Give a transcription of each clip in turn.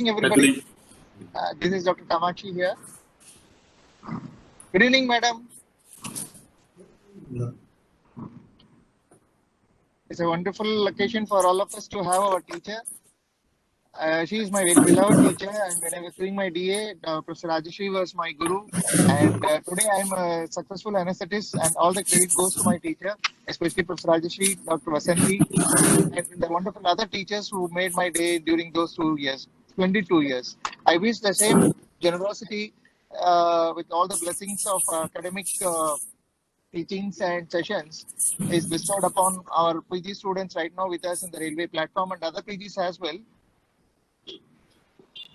everybody. Good This is Dr. Kamachi here. Good evening, madam. evening. It's a wonderful occasion for all of us to have our teacher. She is my very beloved teacher, and when I was doing my DA, Professor Rajeshri was my guru. And today I am a successful anesthetist, and all the credit goes to my teacher, especially Professor Rajeshri, Dr. Vasanti, and the wonderful other teachers who made my day during those 2 years, 22 years. I wish the same generosity with all the blessings of academic teachings and sessions is bestowed upon our PG students right now with us in the railway platform and other PGs as well.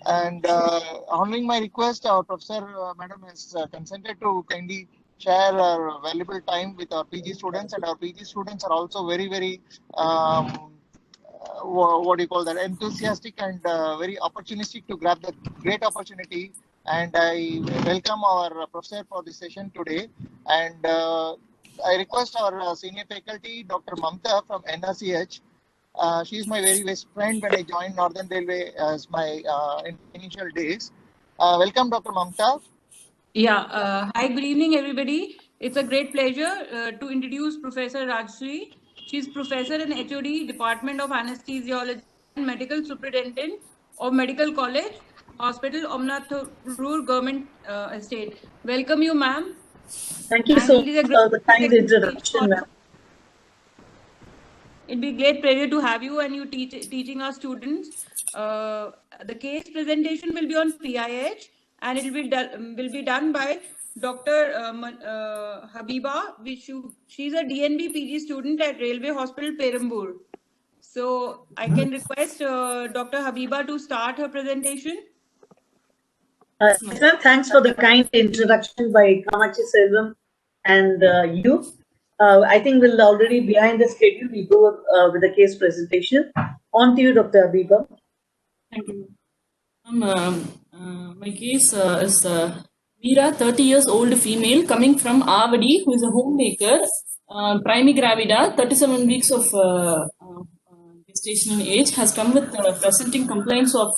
And honoring my request, our professor, madam, has consented to kindly share our valuable time with our PG students, and our PG students are also very, very what do you call that, enthusiastic and very opportunistic to grab the great opportunity. And I welcome our professor for this session today. And I request our senior faculty, Dr. Mamta from NRCH. She is my very best friend when I joined Northern Railway as my initial days. Welcome, Dr. Mamta. Hi, good evening, everybody. It's a great pleasure to introduce Professor Rajshri. She's professor in HOD, Department of Anesthesiology and Medical Superintendent of Medical College, Hospital, Omnath Government Estate. Welcome you, ma'am. Thank you so much for the kind introduction, ma'am. It'd be a great pleasure to have you and you teaching our students. The case presentation will be on PIH and it will be done by Dr. Habiba. She's a DNB PG student at Railway Hospital, Perambur. So I can request Dr. Habiba to start her presentation. Sir, thanks for the kind introduction by Kamachi Selvam and you. I think we'll already behind the schedule. We go with the case presentation. On to you, Dr. Habiba. Thank you. My case is Veera, 30 years old female, coming from Avadi, who is a homemaker, primigravida, 37 weeks of gestational age, has come with presenting complaints of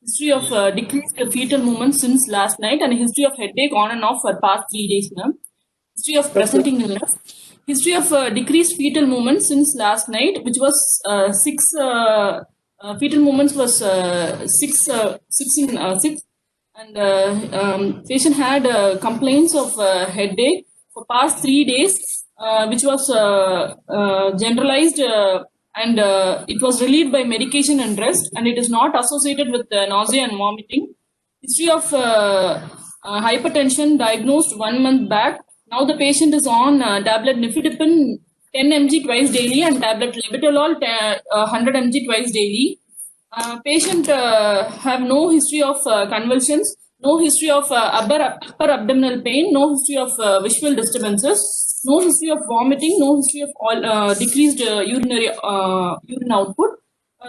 history of decreased fetal movement since last night and a history of headache on and off for past 3 days now. History of presenting illness. History of decreased fetal movement since last night, which was 6 fetal movements was 6 in 6, and patient had complaints of headache for past 3 days, which was generalized and it was relieved by medication and rest, and it is not associated with nausea and vomiting. History of hypertension diagnosed 1 month back. Now the patient is on tablet nifedipine 10 mg twice daily and tablet labetalol 100 mg twice daily. Patient have no history of convulsions, no history of upper abdominal pain, no history of visual disturbances, no history of vomiting, no history of all decreased urine output,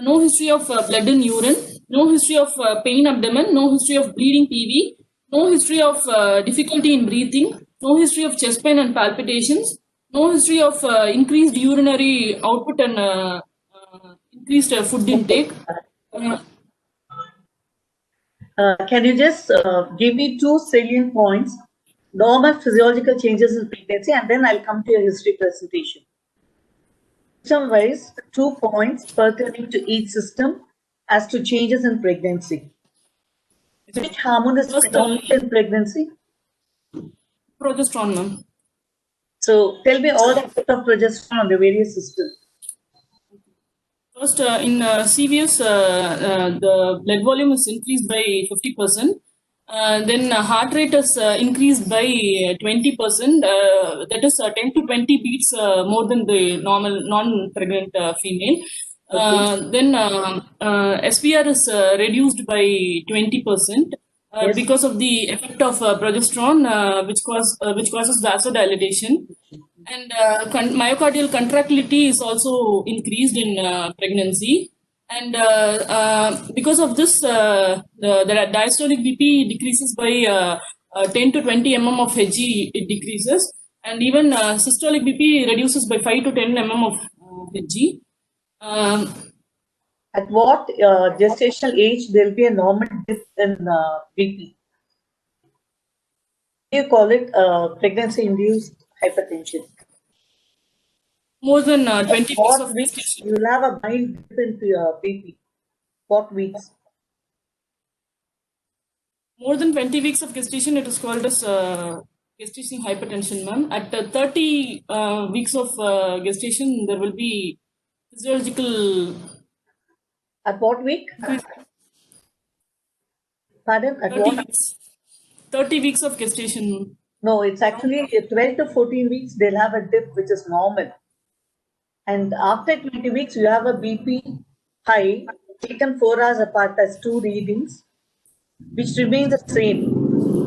no history of blood in urine, no history of pain abdomen, no history of bleeding PV, no history of difficulty in breathing, no history of chest pain and palpitations, no history of increased urinary output and increased food intake. Can you just give me 2 salient points, normal physiological changes in pregnancy, and then I'll come to your history presentation. System-wise, 2 points pertaining to each system as to changes in pregnancy. Which hormone is predominant in pregnancy? Progesterone, ma'am. So tell me all the effect of progesterone on the various systems. First, in CVS, the blood volume is increased by 50%. Then heart rate is increased by 20%. That is 10 to 20 beats more than the normal non-pregnant female. Then SPR is reduced by 20% because of the effect of progesterone, which causes vasodilation. And myocardial contractility is also increased in pregnancy. And because of this, the diastolic BP decreases by 10 to 20 mm of Hg, it decreases. And even systolic BP reduces by 5 to 10 mm of Hg. At what gestational age there will be a normal dip in BP? You call it pregnancy-induced hypertension. More than 20 weeks What of weeks gestation. you will have a mild dip into your BP? What weeks? More than 20 weeks of gestation, it is called as gestational hypertension, ma'am. At 30 weeks of gestation, there will be physiological. At what week? Pardon? At 30 what? weeks. 30 weeks of gestation. No, it's actually 12 to 14 weeks, they'll have a dip which is normal. And after 20 weeks, you have a BP high, taken 4 hours apart as 2 readings, which remains the same.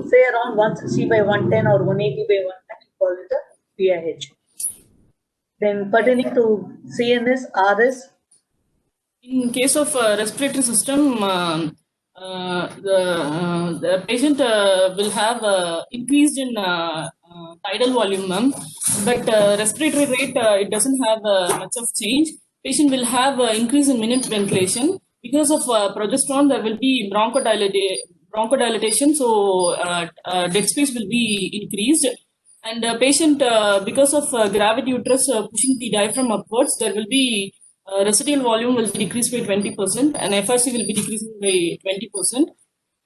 Say around 160 by 110 or 180 by 110, call it a PIH. Then pertaining to CNS, RS. In case of respiratory system, the patient will have increased in tidal volume, ma'am. But respiratory rate, it doesn't have much of change. Patient will have increase in minute ventilation. Because of progesterone, there will be bronchodilation, so dead space will be increased. And patient, because of gravity uterus pushing the diaphragm upwards, there will be residual volume will be decreased by 20%, and FRC will be decreasing by 20%.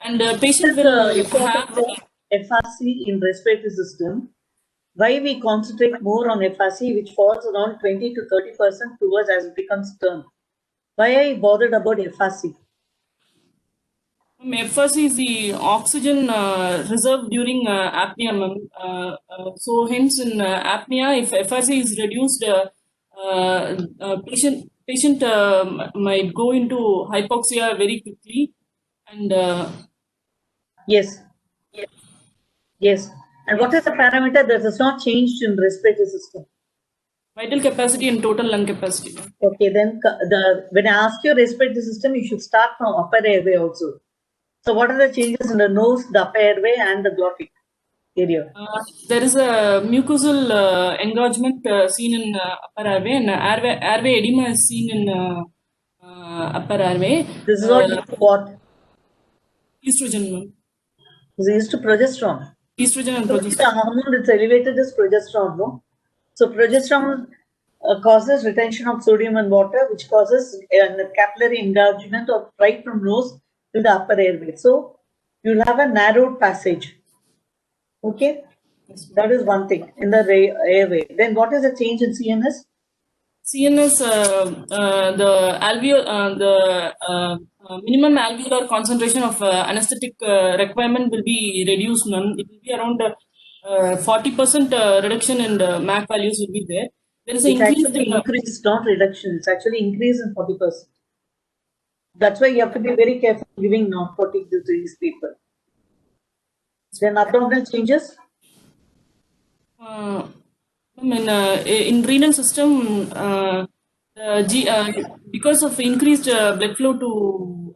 And patient will have FRC in respiratory system. Why we concentrate more on FRC, which falls around 20 to 30% towards as it becomes term? Why I bothered about FRC? FRC is the oxygen reserve during apnea, ma'am. So hence in apnea, if FRC is reduced, patient might go into hypoxia very quickly, and Yes. Yes. And what is the parameter that is not changed in respiratory system? vital capacity and total lung capacity. Okay, then when I ask you respiratory system, you should start from upper airway also. So what are the changes in the nose, the upper airway, and the glottic area? There is a mucosal engorgement seen in upper airway, and airway edema is seen in upper airway. This is all due to what? Estrogen, ma'am. This is to progesterone. Estrogen and So progesterone. the hormone that's elevated is progesterone, no? So progesterone causes retention of sodium and water, which causes capillary engorgement of right from nose to the upper airway. So you'll have a narrowed passage. Okay, that is one thing in the airway. Then what is the change in CNS? CNS, the minimum alveolar concentration of anesthetic requirement will be reduced, ma'am. It will be around 40% reduction in the MAC values will be there. There is an increase, not reduction. It's actually increase in 40%. That's why you have to be very careful giving narcotic to these people. Then abdominal changes? In renal system, because of increased blood flow to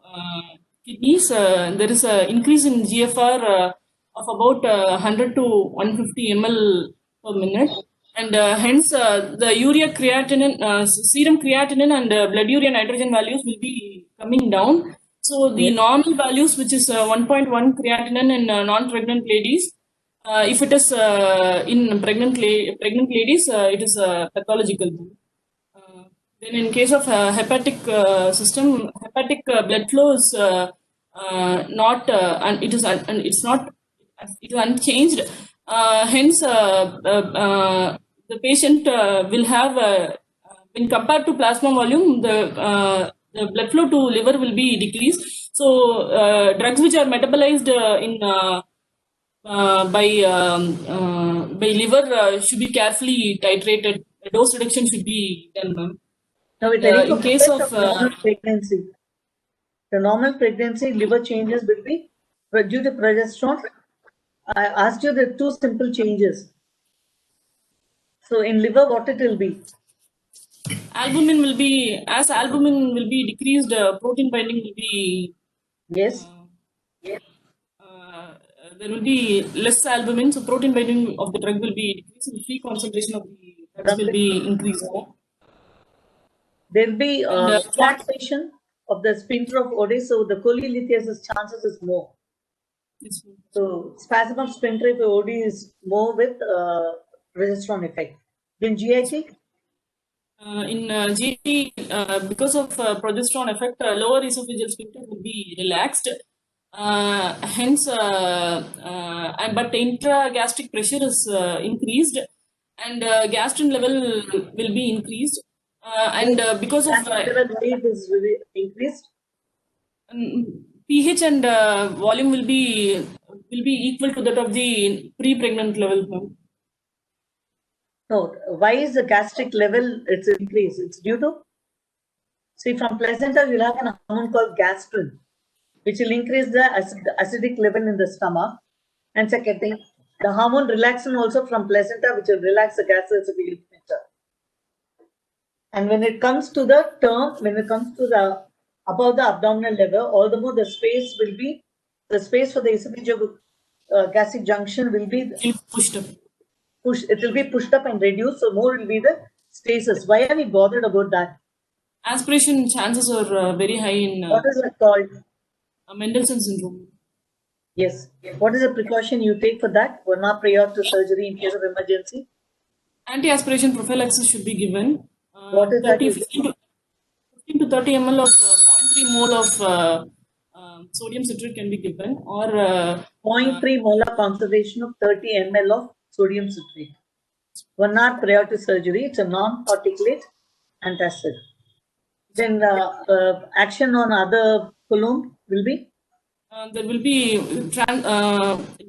kidneys, there is an increase in GFR of about 100 to 150 ml per minute. And hence, the urea creatinine, serum creatinine and blood urea nitrogen values will be coming down. So the normal values, which is 1.1 creatinine in non-pregnant ladies, if it is in pregnant ladies, it is pathological. Then in case of hepatic system, hepatic blood flow is not, and it is unchanged. Hence, the patient will have, when compared to plasma volume, the blood flow to liver will be decreased. So drugs which are metabolized by liver should be carefully titrated. Dose reduction should be done, ma'am. Now, in case of normal pregnancy, the normal pregnancy liver changes will be due to progesterone. I asked you the two simple changes. So in liver, what it will be? Albumin will be, as albumin will be decreased, protein binding will be. Yes. There will be less albumin, so protein binding of the drug will be decreased, and free concentration of the drugs will be increased. There will be relaxation. of the sphincter of Oddi, so the cholelithiasis chances is more. Yes, ma'am. So spasm of sphincter of Oddi is more with progesterone effect. Then GIT, In GT, because of progesterone effect, lower esophageal sphincter will be relaxed. But intragastric pressure is increased, and gastrin level will be increased. Because of gastric level weight is really increased. pH and volume will be equal to that of the pre-pregnant level, ma'am. No, why is the gastric level it's increased? It's due to, see, from placenta you'll have an hormone called gastrin, which will increase the acidic level in the stomach. And second thing, the hormone relaxin also from placenta, which will relax the gastroesophageal sphincter. And when it comes to the term, when it comes to the above the abdominal level, all the more the space will be, the space for the esophageal gastric junction will be Pushed up. it will be pushed up and reduced, so more will be the stasis. Why are we bothered about that? Aspiration chances are very high in What is it called? Mendelssohn syndrome. Yes. What is the precaution you take for that? Or not prior to surgery in case of emergency? Anti-aspiration prophylaxis should be given. What is that? 15 to 30 ml of 0.3 mole of sodium citrate can be given, or 0.3 molar concentration of 30 ml of sodium citrate. 1 hour prior to surgery. It's a non-particulate antacid. Then action on other colon will be? there will be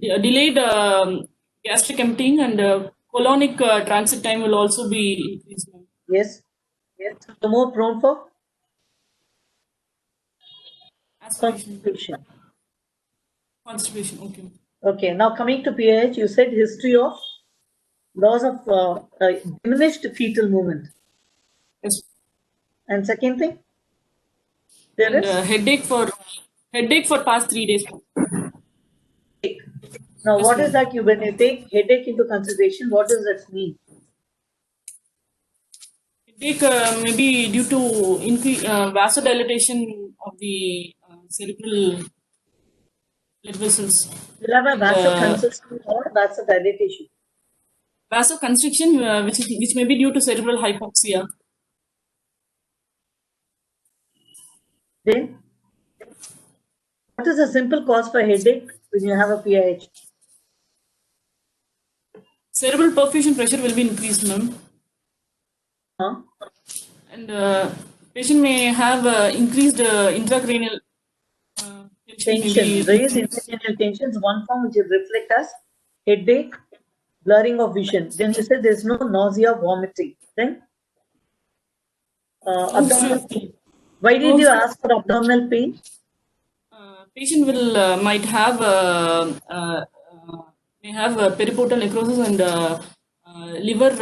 delayed gastric emptying, and colonic transit time will also be increased. Yes. Yes. The more prone for constipation. Constipation. Okay. Okay. Now coming to PAH, you said history of loss of diminished fetal movement. Yes. And second thing, there And is headache for past 3 days. now Yes, what is ma'am. that? You when you take headache into consideration, what does that mean? Headache may be due to vasodilatation of the cerebral blood vessels. You'll have a vasoconstriction or vasodilatation. Vasoconstriction, which may be due to cerebral hypoxia. Then, what is a simple cause for headache when you have a PAH? Cerebral perfusion pressure will be increased, ma'am. Huh? And patient may have increased intracranial Tension, raised intracranial tension is one form which will reflect as headache, blurring of vision. Then you said there's no nausea, vomiting. Then, abdominal pain. Why did you ask for abdominal pain? Patient will might have may have periportal necrosis and liver.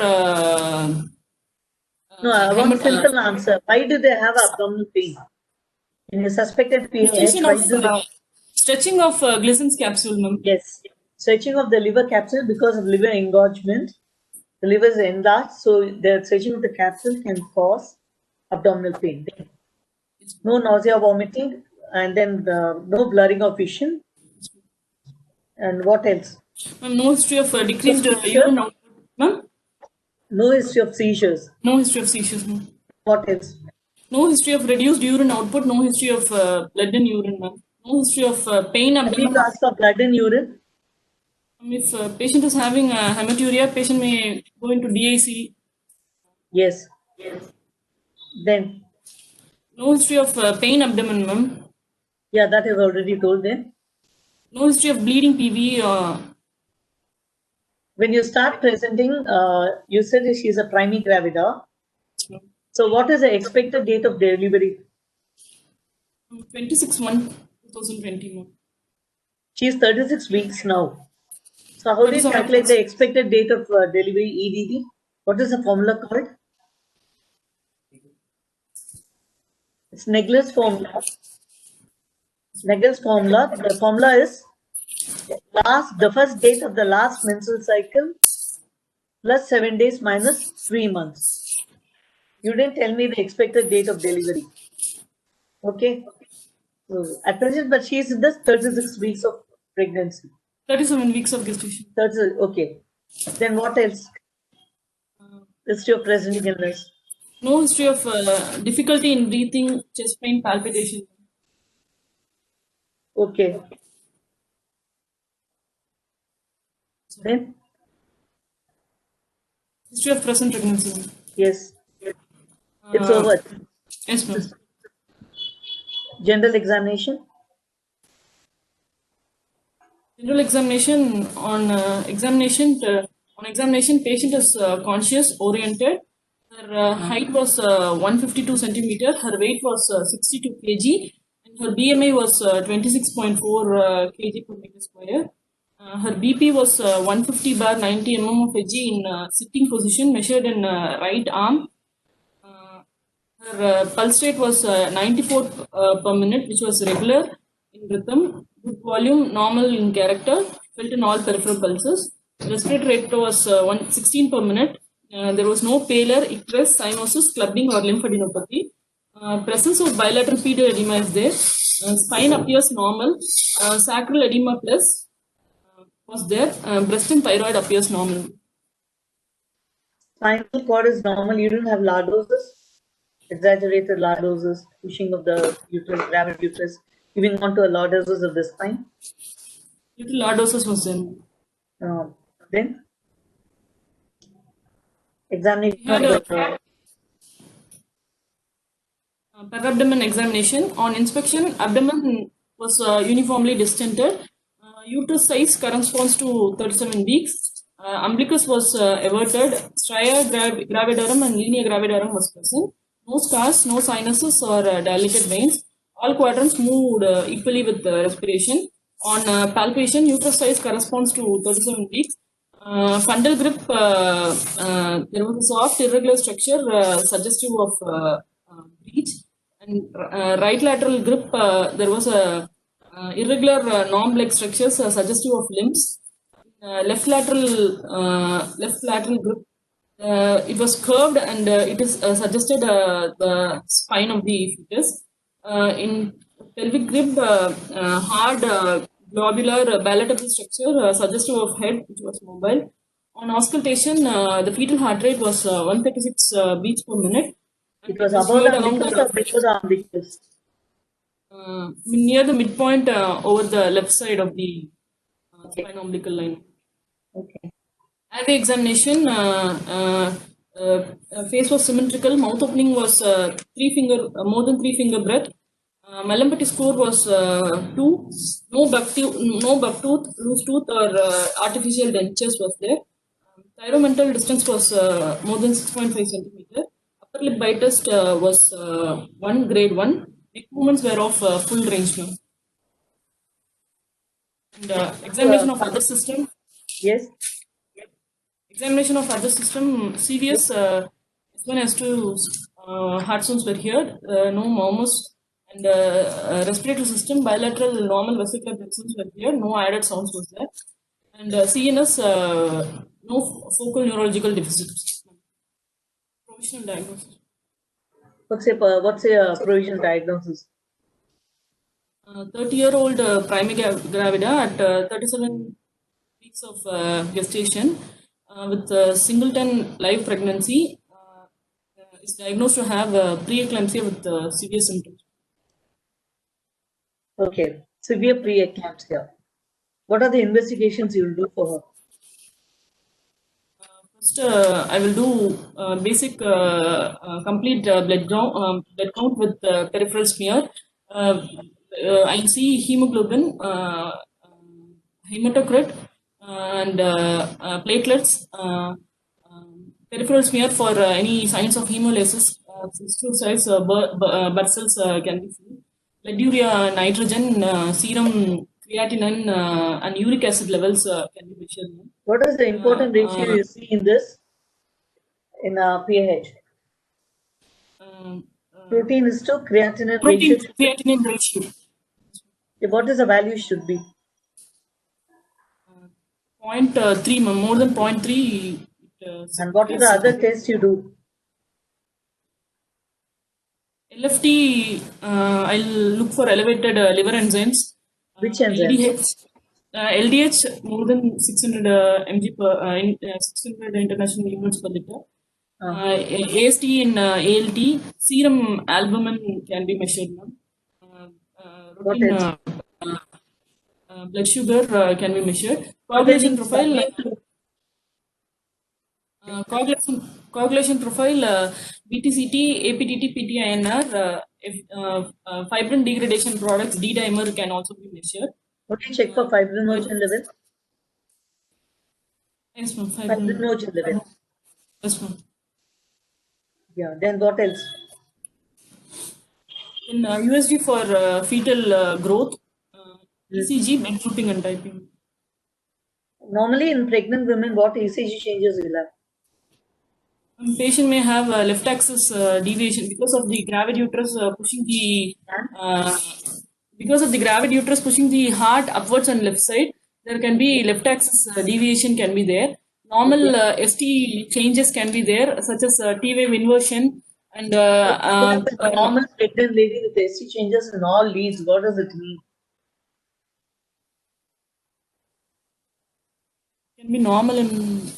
No, I want simple answer. Why do they have abdominal pain? In a suspected PAH, why do they? Stretching of Glissen's capsule, ma'am. Yes, stretching of the liver capsule because of liver engorgement. The liver is enlarged, so the stretching of the capsule can cause abdominal pain. No nausea, vomiting, and then no blurring of vision. And what else? Ma'am, no history of decreased urine output, ma'am. No history of seizures. No history of seizures, ma'am. What else? No history of reduced urine output. No history of blood in urine, ma'am. No history of pain I need abdomen. to ask for blood in urine. If patient is having hematuria, patient may go into DIC. Yes. Then, No history of pain abdomen, ma'am. yeah, that is already told then. No history of bleeding PV. When you start presenting, you said she is a primary gravida. So what is the expected date of delivery? 26/1/2020, ma'am. She is 36 weeks now. So how do you calculate the expected date of delivery EDD? What is the formula called? It's Naegele's formula. Naegele's formula. The formula is the first date of the last menstrual cycle plus 7 days minus 3 months. You didn't tell me the expected date of delivery. Okay. So at present, but she is in the 36 weeks of pregnancy. 37 weeks of gestation. Okay. Then what else? History of presenting illness. No history of difficulty in breathing, chest pain, palpitation. Okay. Then History of present pregnancy. yes, it's over. Yes, ma'am. General examination. General examination on examination, patient is conscious, oriented. Her height was 152 centimeter. Her weight was 62 kg, and her BMI was 26.4 kg per meter square. Her BP was 150/90 mm of Hg in sitting position, measured in right arm. Her pulse rate was 94 per minute, which was regular in rhythm, good volume, normal in character, felt in all peripheral pulses. Respiratory rate was 116 per minute. There was no pallor, icterus, cyanosis, clubbing, or lymphadenopathy. Presence of bilateral pedal edema is there. Spine appears normal. Sacral edema plus was there. Breast and thyroid appears normal. Spinal cord is normal. You don't have lordosis, exaggerated lordosis, pushing of the uterus, gravid uterus, giving on to a lordosis of the spine. Little lordosis was there. Then examination Yeah, of the per abdomen examination. On inspection, abdomen was uniformly distended. Uterus size corresponds to 37 weeks. Umbilicus was averted. Stria gravidarum and linea gravidarum was present. No scars, no sinuses or dilated veins. All quadrants moved equally with respiration. On palpation, uterus size corresponds to 37 weeks. Fundal grip, there was a soft irregular structure suggestive of breech. And right lateral grip, there was a irregular non-leg structures suggestive of limbs. Left lateral grip, it was curved and it is suggested the spine of the fetus. In pelvic grip, hard globular palatable structure suggestive of head, which was mobile. On auscultation, the fetal heart rate was 136 beats per minute. it was above the umbilicus or below the umbilicus? Near the midpoint over the left side of the spine umbilical line. Okay. At the examination, face was symmetrical, mouth opening was more than 3 finger breadth. Mallampati score was 2. No bucktooth, loose tooth or artificial dentures was there. Thyromental distance was more than 6.5 centimeter. Upper lip bite test was 1 grade 1. Neck movements were of full range now. And examination of other system. Yes. Examination of other system, CVS S1, S2 heart sounds were here, no murmurs, and respiratory system, bilateral normal vesicular plexums were here, no added sounds was there, and CNS, no focal neurological deficits. Provisional diagnosis. What's a provisional diagnosis? 30-year-old primigravida at 37 weeks of gestation. With singleton live pregnancy, is diagnosed to have preeclampsia with severe symptoms. Okay, severe preeclampsia. What are the investigations you will do for her? First, I will do basic complete blood count with peripheral smear. I see hemoglobin, hematocrit, and platelets, peripheral smear for any signs of hemolysis, cystocytes, blood cells can be seen. Blood urea, nitrogen, serum creatinine, and uric acid levels can be measured. What is the important ratio you see in this? In PAH? Protein is to creatinine ratio. Creatinine ratio. What is the value should be? 0.3, more than 0.3. And what are the other tests you do? LFT, I'll look for elevated liver enzymes. Which enzymes? LDH more than 600 mg per 600 international units per liter. AST in ALT, serum albumin can be measured now. What Routine else? blood sugar can be measured. So then Coagulation it's profile. subject to- Coagulation profile, BTCT, APTT, PTINR, fibrin degradation products, D-dimer can also be measured. What do you check for fibrinogen level? Yes, ma'am. Fibrinogen level. Yes, ma'am. Yeah. Then what else? In USG for fetal growth, ECG, blood grouping and typing. Normally in pregnant women, what ECG changes will have? Patient may have left axis deviation because of the gravid uterus pushing the heart upwards on left side. There can be left axis deviation can be there. Normal ST changes can be there, such as T-wave inversion and A normal pregnant lady with ST changes in all leads, what does it mean? can be normal in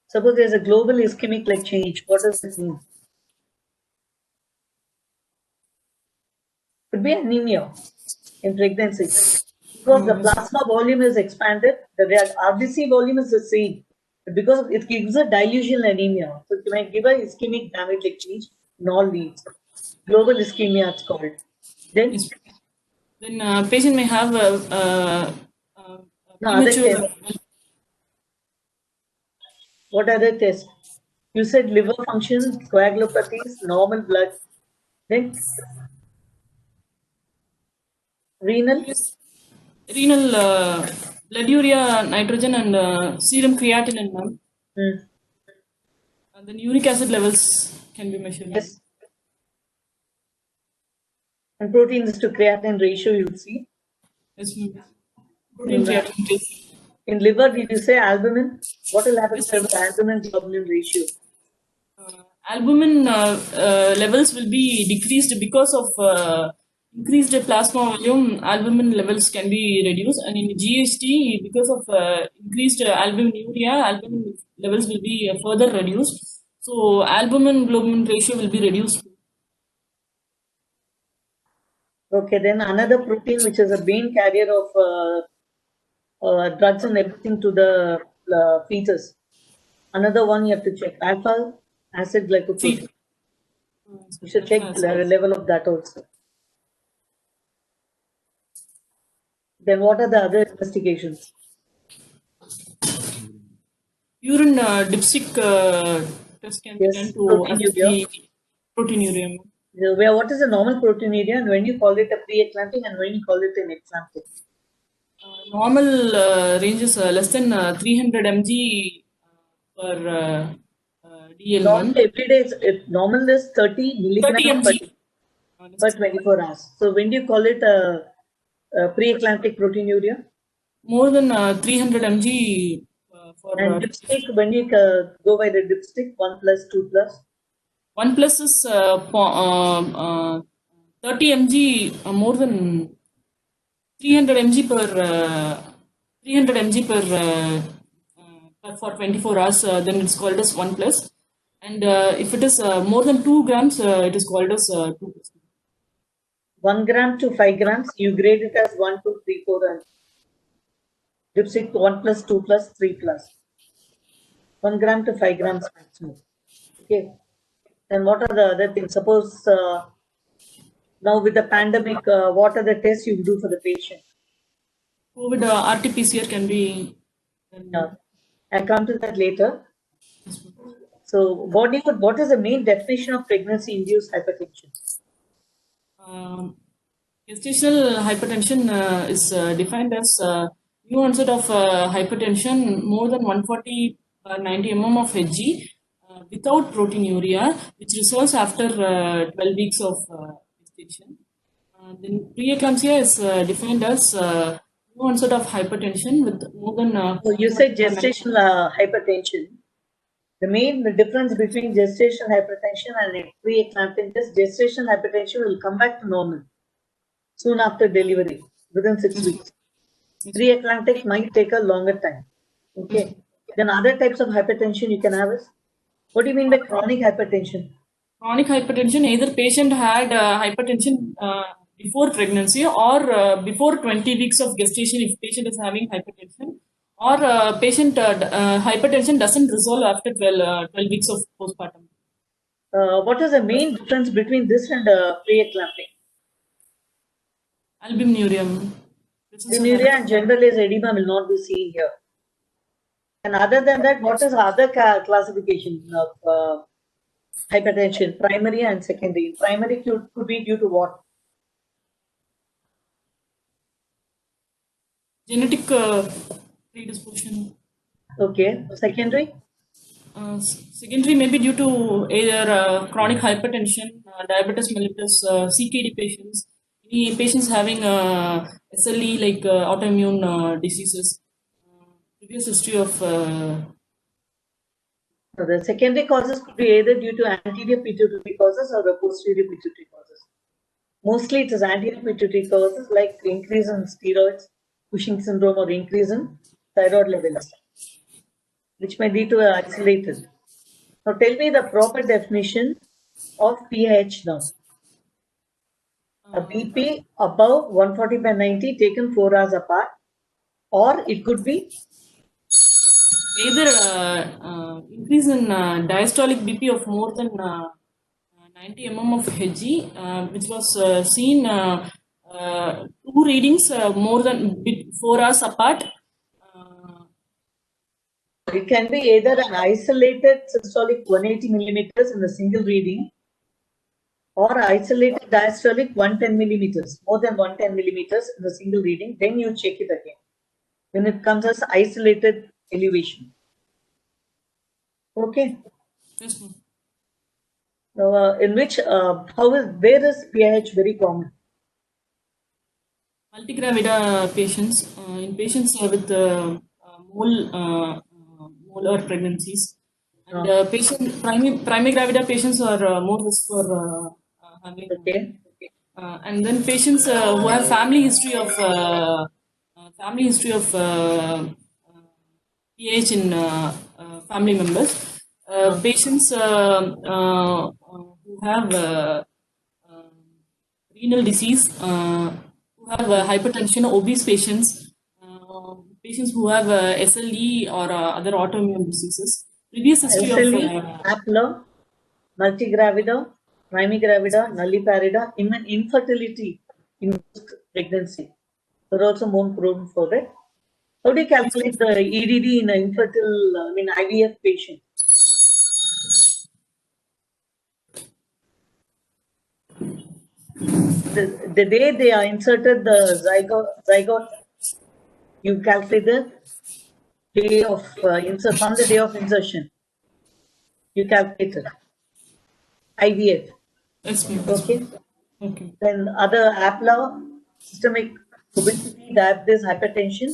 Suppose there's a global ischemic like change, what does it mean? Could be anemia in pregnancy. Because the plasma volume is expanded, the RBC volume is the same. But because it gives a dilution anemia. So you might give a ischemic damage like change in all leads. Global ischemia it's called. Then patient may have no, other premature. tests. What other tests? You said liver function, coagulopathies, normal blood. Then renal. Renal blood urea, nitrogen, and serum creatinine, ma'am. And then uric acid levels can be measured. Yes. And proteins to creatinine ratio you'll see. Yes, ma'am. Protein creatinine ratio. In liver, did you say albumin? What will happen to albumin globulin ratio? Albumin levels will be decreased because of increased plasma volume. Albumin levels can be reduced, and in GST, because of increased albuminuria, albumin levels will be further reduced. So albumin globulin ratio will be reduced. Okay, then another protein which is a main carrier of drugs and everything to the fetus. Another one you have to check, alpha acid glycoprotein. You should check the level of that also. Then what are the other investigations? Urine dipstick test can be done to assess the proteinuria. What is the normal proteinuria and when you call it a pre-eclamptic and when you call it an eclamptic? Normal range is less than 300 mg per DL1. Normal every day, normal is 30 milligrams per 24 hours. So when do you call it a pre-eclamptic proteinuria? More than 300 mg for and dipstick, when you go by the dipstick, 1 plus, 2 plus? 1 plus is 30 mg, more than 300 mg per for 24 hours, then it's called as 1 plus. And if it is more than 2 grams, it is called as 2 plus. 1 gram to 5 grams, you grade it as 1, 2, 3, 4, and dipstick 1 plus, 2 plus, 3 plus. 1 gram to 5 grams maximum. Okay. Then what are the other things? Suppose now with the pandemic, what are the tests you do for the patient? COVID RT-PCR can be. I'll come to that later. So what is the main definition of pregnancy-induced hypertension? Gestational hypertension is defined as new onset of hypertension more than 140 per 90 mm of Hg without proteinuria, which resolves after 12 weeks of gestation. Then preeclampsia is defined as new onset of hypertension with more than. So you said gestational hypertension. The main difference between gestational hypertension and pre-eclamptic is gestational hypertension will come back to normal soon after delivery, within 6 weeks. Pre-eclamptic might take a longer time. Okay. Then other types of hypertension you can have is, what do you mean by chronic hypertension? Chronic hypertension, either patient had hypertension before pregnancy or before 20 weeks of gestation if patient is having hypertension, or patient hypertension doesn't resolve after 12 weeks of postpartum. What is the main difference between this and pre-eclamptic? Albuminuria. Albuminuria and generalized edema will not be seen here. And other than that, what is other classification of hypertension, primary and secondary? Primary could be due to what? Genetic predisposition. Okay. Secondary? Secondary may be due to either chronic hypertension, diabetes mellitus, CKD patients, any patients having SLE like autoimmune diseases, previous history of. So the secondary causes could be either due to anterior pituitary causes or the posterior pituitary causes. Mostly it is anterior pituitary causes like increase in steroids, Cushing syndrome, or increase in thyroid levels, which may lead to isolated. Now tell me the proper definition of PAH now. A BP above 140/90 taken 4 hours apart, or it could be Either increase in diastolic BP of more than 90 mm of Hg, which was seen 2 readings more than 4 hours apart. It can be either an isolated systolic 180 millimeters in a single reading, or isolated diastolic 110 millimeters, more than 110 millimeters in a single reading. Then you check it again when it comes as isolated elevation. Okay. Yes, ma'am. Now, where is PAH very common? Multigravida patients, in patients with molar pregnancies, and primary gravida patients are more risk for having. Okay. And then patients who have family history of PH in family members, patients who have renal disease, who have hypertension, obese patients, patients who have SLE or other autoimmune diseases. Previous history SLE, of APLA, multigravida, primigravida, nulliparida, even infertility in pregnancy. They're also more prone for it. How do you calculate the EDD in an infertile, IVF patient? The day they are inserted the zygote, you calculate the day of from the day of insertion. You calculate it. IVF. Yes, ma'am. Okay. Okay. Then other APLA, systemic obesity, diabetes, hypertension,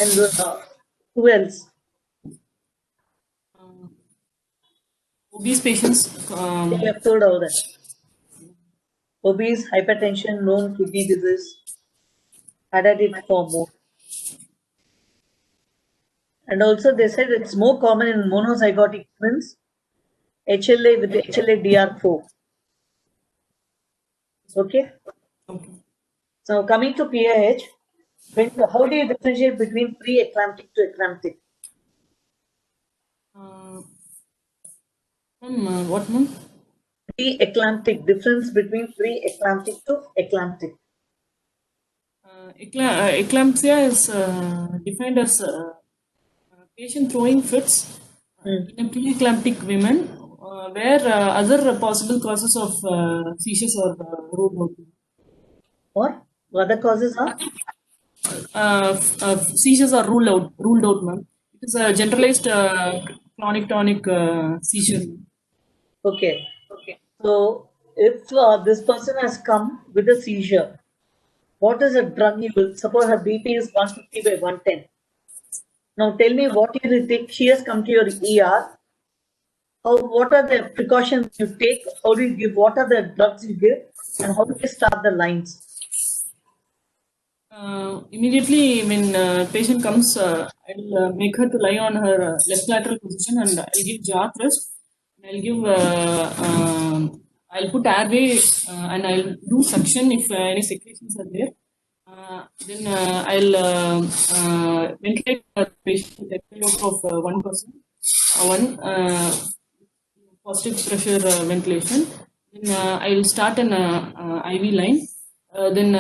and who else? Obese patients. They have told all that. Obese, hypertension, known kidney disease, added it for more. And also they said it's more common in monozygotic twins, HLA with the HLA-DR4. Okay. Okay. So coming to PAH, how do you differentiate between pre-eclamptic to eclamptic? What, ma'am? Pre-eclamptic, difference between pre-eclamptic to eclamptic. Eclampsia is defined as patient throwing fits in a pre-eclamptic women where other possible causes of seizures are ruled out. What? Other causes are? Seizures are ruled out, ma'am. It is a generalized clonic tonic seizure. Okay. So if this person has come with a seizure, what is a drug you will? Suppose her BP is 150/110. Now tell me what you will take. She has come to your ER what are the precautions you take? How do you give? What are the drugs you give? And how do you start the lines? Immediately when patient comes, I'll make her to lie on her left lateral position, and I'll give jaw thrust. I'll give, I'll put airway, and I'll do suction if any secretions are there. Then I'll ventilate the patient with a of 1%, one positive pressure ventilation. Then I'll start an IV line. Then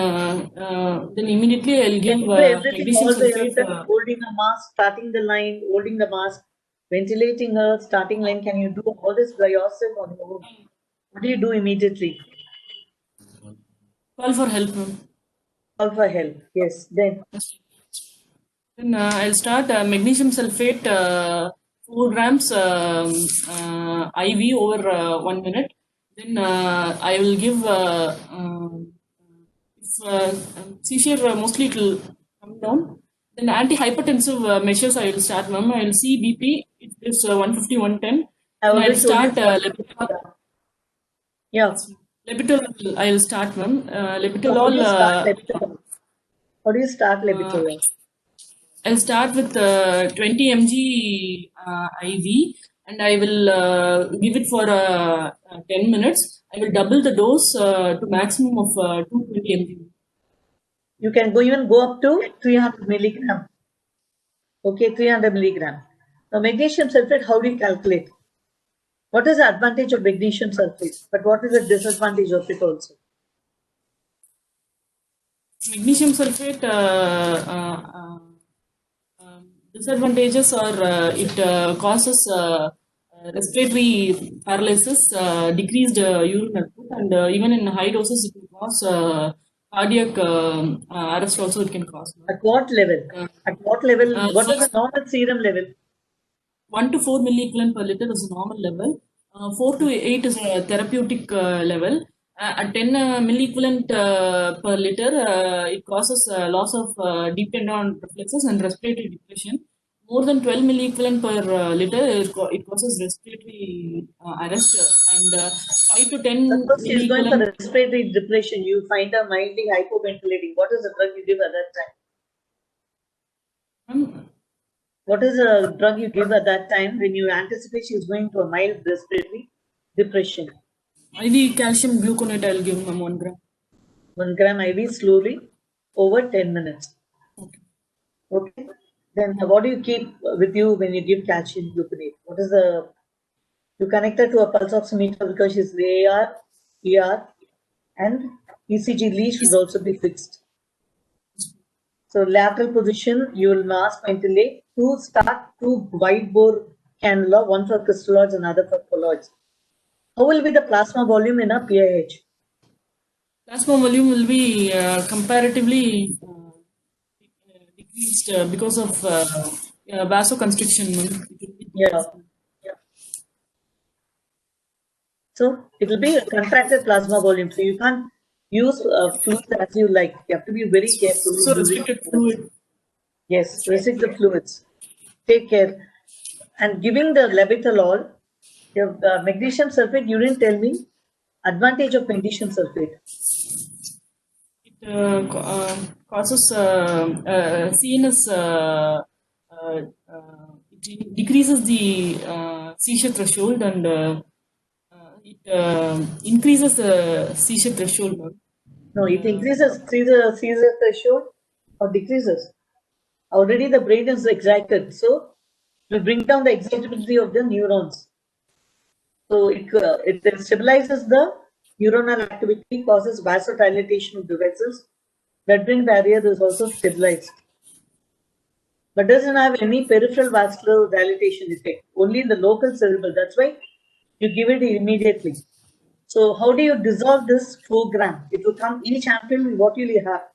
immediately I'll give Can you do everything magnesium all by sulfate. yourself? Holding a mask, starting the line, holding the mask, ventilating her, starting line. Can you do all this by yourself on your own? What do you do immediately? Call for help, ma'am. Call for help. Yes. Then Then I'll start magnesium sulfate 4 grams IV over 1 minute. Then I will give seizure mostly it will come down. Then antihypertensive measures I will start, ma'am. I will see BP. It is 150, 110. I Then I'll already told you. start Lepitalol. Yeah. Lepitalol I will start, ma'am. How do Lepitalol. you start Lepitalol? How do you start Lepitalol? I'll start with 20 mg IV, and I will give it for 10 minutes. I will double the dose to maximum of 220 mg. You can even go up to 300 milligram. Okay, 300 milligram. Now, magnesium sulfate, how do you calculate? What is the advantage of magnesium sulfate? But what is the disadvantage of it also? Magnesium sulfate disadvantages are it causes respiratory paralysis, decreased urine output, and even in high doses it will cause cardiac arrest also it can cause. At what level? At what level? What is the First, normal serum level? 1 to 4 milliequivalent per liter is a normal level. 4 to 8 is a therapeutic level. At 10 milliequivalent per liter, it causes loss of deep tendon reflexes and respiratory depression. More than 12 milliequivalent per liter, it causes respiratory arrest. And 5 to 10 Suppose she is going for milliequivalent. respiratory depression, you find her mildly hypoventilating. What is the drug you give at that time? What is the drug you give at that time when you anticipate she is going to a mild respiratory depression? IV calcium gluconate, I'll give them 1 gram. 1 gram IV slowly over 10 minutes. Okay. Then what do you keep with you when you give calcium gluconate? What is the, you connect her to a pulse oximeter because she's AR, ER, and ECG lead should also be fixed. So lateral position, you will mask ventilate, start 2 wide bore cannula, one for crystalloids, another for colloids. How will be the plasma volume in a PIH? Plasma volume will be comparatively decreased because of vasoconstriction. Yeah. So it will be a contracted plasma volume. So you can't use fluids as you like. You have to be very careful. So restricted fluid. Yes, restrict the fluids. Take care. And giving the Lepitalol, magnesium sulfate, you didn't tell me advantage of magnesium sulfate. It causes CNS, it decreases the seizure threshold, and it increases the seizure threshold. No, it increases seizure threshold or decreases. Already the brain is excited, so it will bring down the excitability of the neurons. So it stabilizes the neuronal activity, causes vasodilatation of the vessels. Blood-brain barrier is also stabilized, but doesn't have any peripheral vascular dilatation effect, only in the local cerebral. That's why you give it immediately. So how do you dissolve this 4 gram? It will come each ampoule. What will you have?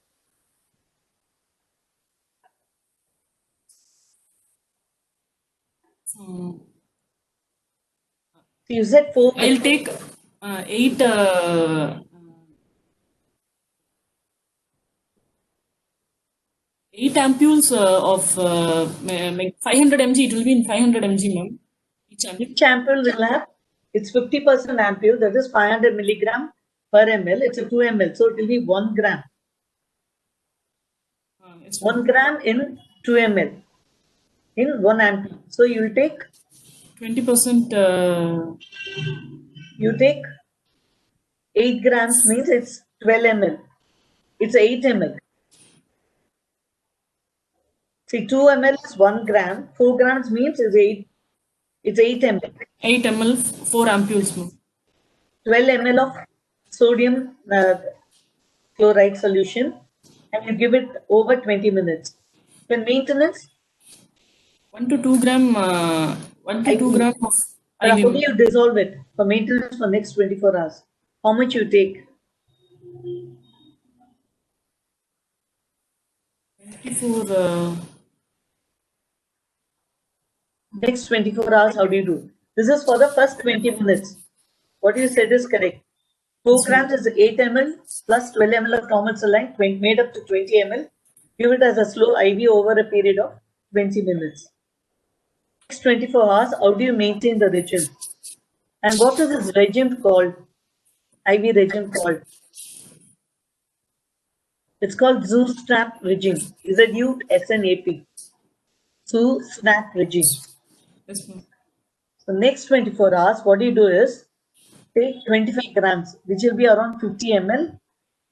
You said 4. I'll take 8 ampules of 500 mg. It will be in 500 mg, ma'am. Each ampoule Each ampoule will have It's 50% ampule, that is 500 milligram per ml. It's a 2 ml, so it will be 1 gram. Yes, 1 gram in 2 ml in 1 ampule. So you will take 20%. you take 8 grams means it's 12 ml. It's 8 ml. See, 2 ml is 1 gram. 4 grams means it's 8. It's 8 ml. 8 ml, 4 ampules. 12 ml of sodium chloride solution, and you give it over 20 minutes. Then maintenance. 1 to 2 gram. 1 to 2 gram of How IV. do you dissolve it for maintenance for next 24 hours? How much you take? 24. Next 24 hours, how do you do? This is for the first 20 minutes. What you said is correct. 4 grams is 8 ml plus 12 ml of normal saline, made up to 20 ml. Give it as a slow IV over a period of 20 minutes. Next 24 hours, how do you maintain the regime? And what is this regime called? IV regime called? It's called Zoo-SNAP regime. ZUSNAP. Zoo-SNAP regime. Yes, ma'am. So next 24 hours, what you do is take 25 grams, which will be around 50 ml,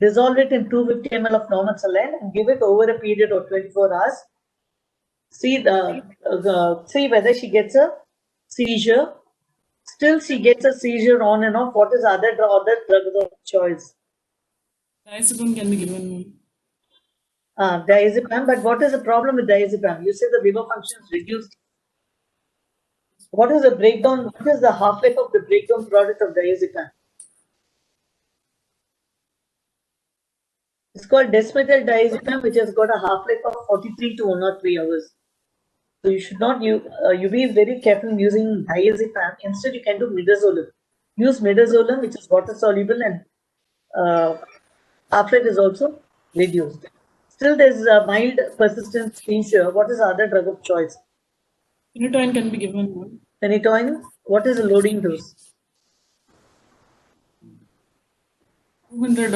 dissolve it in 250 ml of normal saline and give it over a period of 24 hours. See whether she gets a seizure. Still, she gets a seizure on and off. What is other drug of choice? Diazepam can be given. Diazepam. But what is the problem with diazepam? You say the liver function is reduced. What is the breakdown? What is the half-life of the breakdown product of diazepam? It's called desmethyl diazepam, which has got a half-life of 43 to 103 hours. So you should not you be very careful in using diazepam. Instead, you can do midazolam. Use midazolam, which is water soluble, and half-life is also reduced. Still, there's a mild persistent seizure. What is the other drug of choice? Phenytoin can be given. Phenytoin. What is the loading dose? 200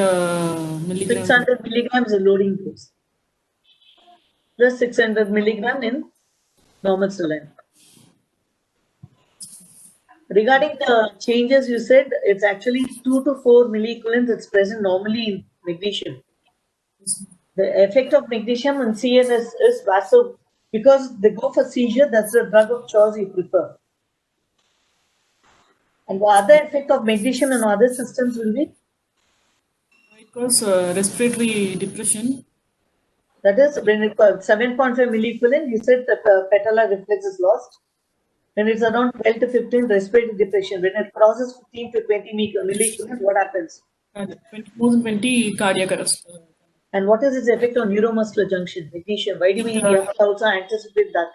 milligrams. 600 milligrams is loading dose. Plus 600 milligram in normal saline. Regarding the changes, you said it's actually 2 to 4 milliequivalents. It's present normally in magnesium. The effect of magnesium on CNS is vaso, because they go for seizure. That's the drug of choice you prefer. And the other effect of magnesium in other systems will be? It causes respiratory depression. That is when it 7.5 milliequivalent. You said that patellar reflex is lost. When it's around 12 to 15, respiratory depression. When it crosses 15 to 20 milliequivalent, what happens? More than 20 cardiac arrest. And what is its effect on neuromuscular junction? Magnesium. Why do we also anticipate that?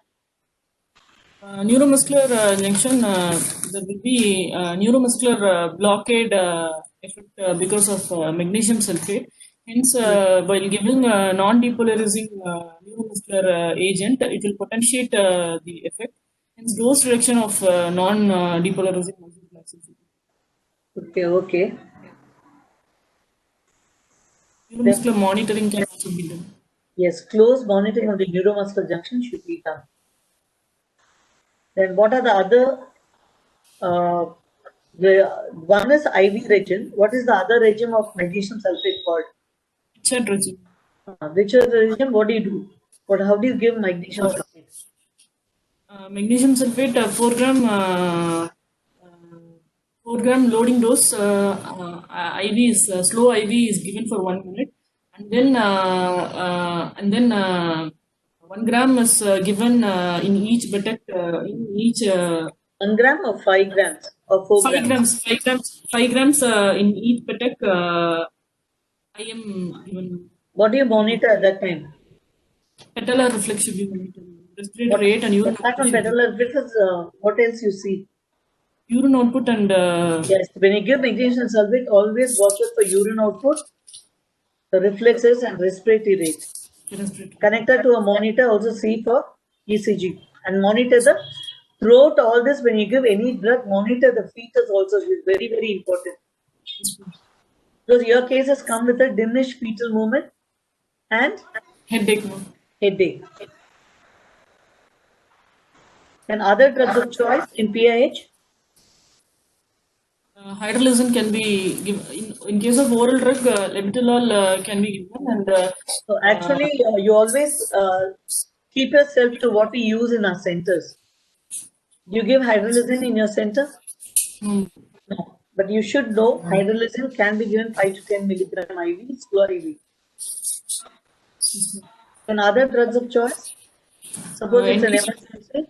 Neuromuscular junction, there will be neuromuscular blockade effect because of magnesium sulfate. Hence, while giving a non-depolarizing neuromuscular agent, it will potentiate the effect. Hence, dose reduction of non-depolarizing muscle relaxation. Okay. Neuromuscular monitoring can also be done. Yes, close monitoring of the neuromuscular junction should be done. Then what are the other? One is IV regime. What is the other regime of magnesium sulfate called? Richard regime. Richard regime. What do you do? How do you give magnesium sulfate? Magnesium sulfate 4 gram. 4 gram loading dose. IV is slow IV is given for 1 minute, and then 1 gram is given in each buttock, in each 1 gram or 5 grams or 4 grams? 5 grams in each buttock. I am given. What do you monitor at that time? Patellar reflex should be monitored. Respiratory rate and urine. Apart from patellar reflex, what else you see? Urine output and yes, when you give magnesium sulfate, always watch out for urine output, the reflexes and respiratory rate. Connected to a monitor, also see for ECG and monitor the throughout all this, when you give any drug, monitor the fetus also. Is very, very important. Because your cases come with a diminished fetal movement and Headache, ma'am. headache. And other drugs of choice in PIH? Hydralazine can be given. In case of oral drug, labetalol can be given, and So actually, you always keep yourself to what we use in our centers. You give hydralazine in your center? mm, No. But you should know hydralazine can be given 5 to 10 milligram IV, slow IV. And other drugs of choice? Suppose it's an emergency.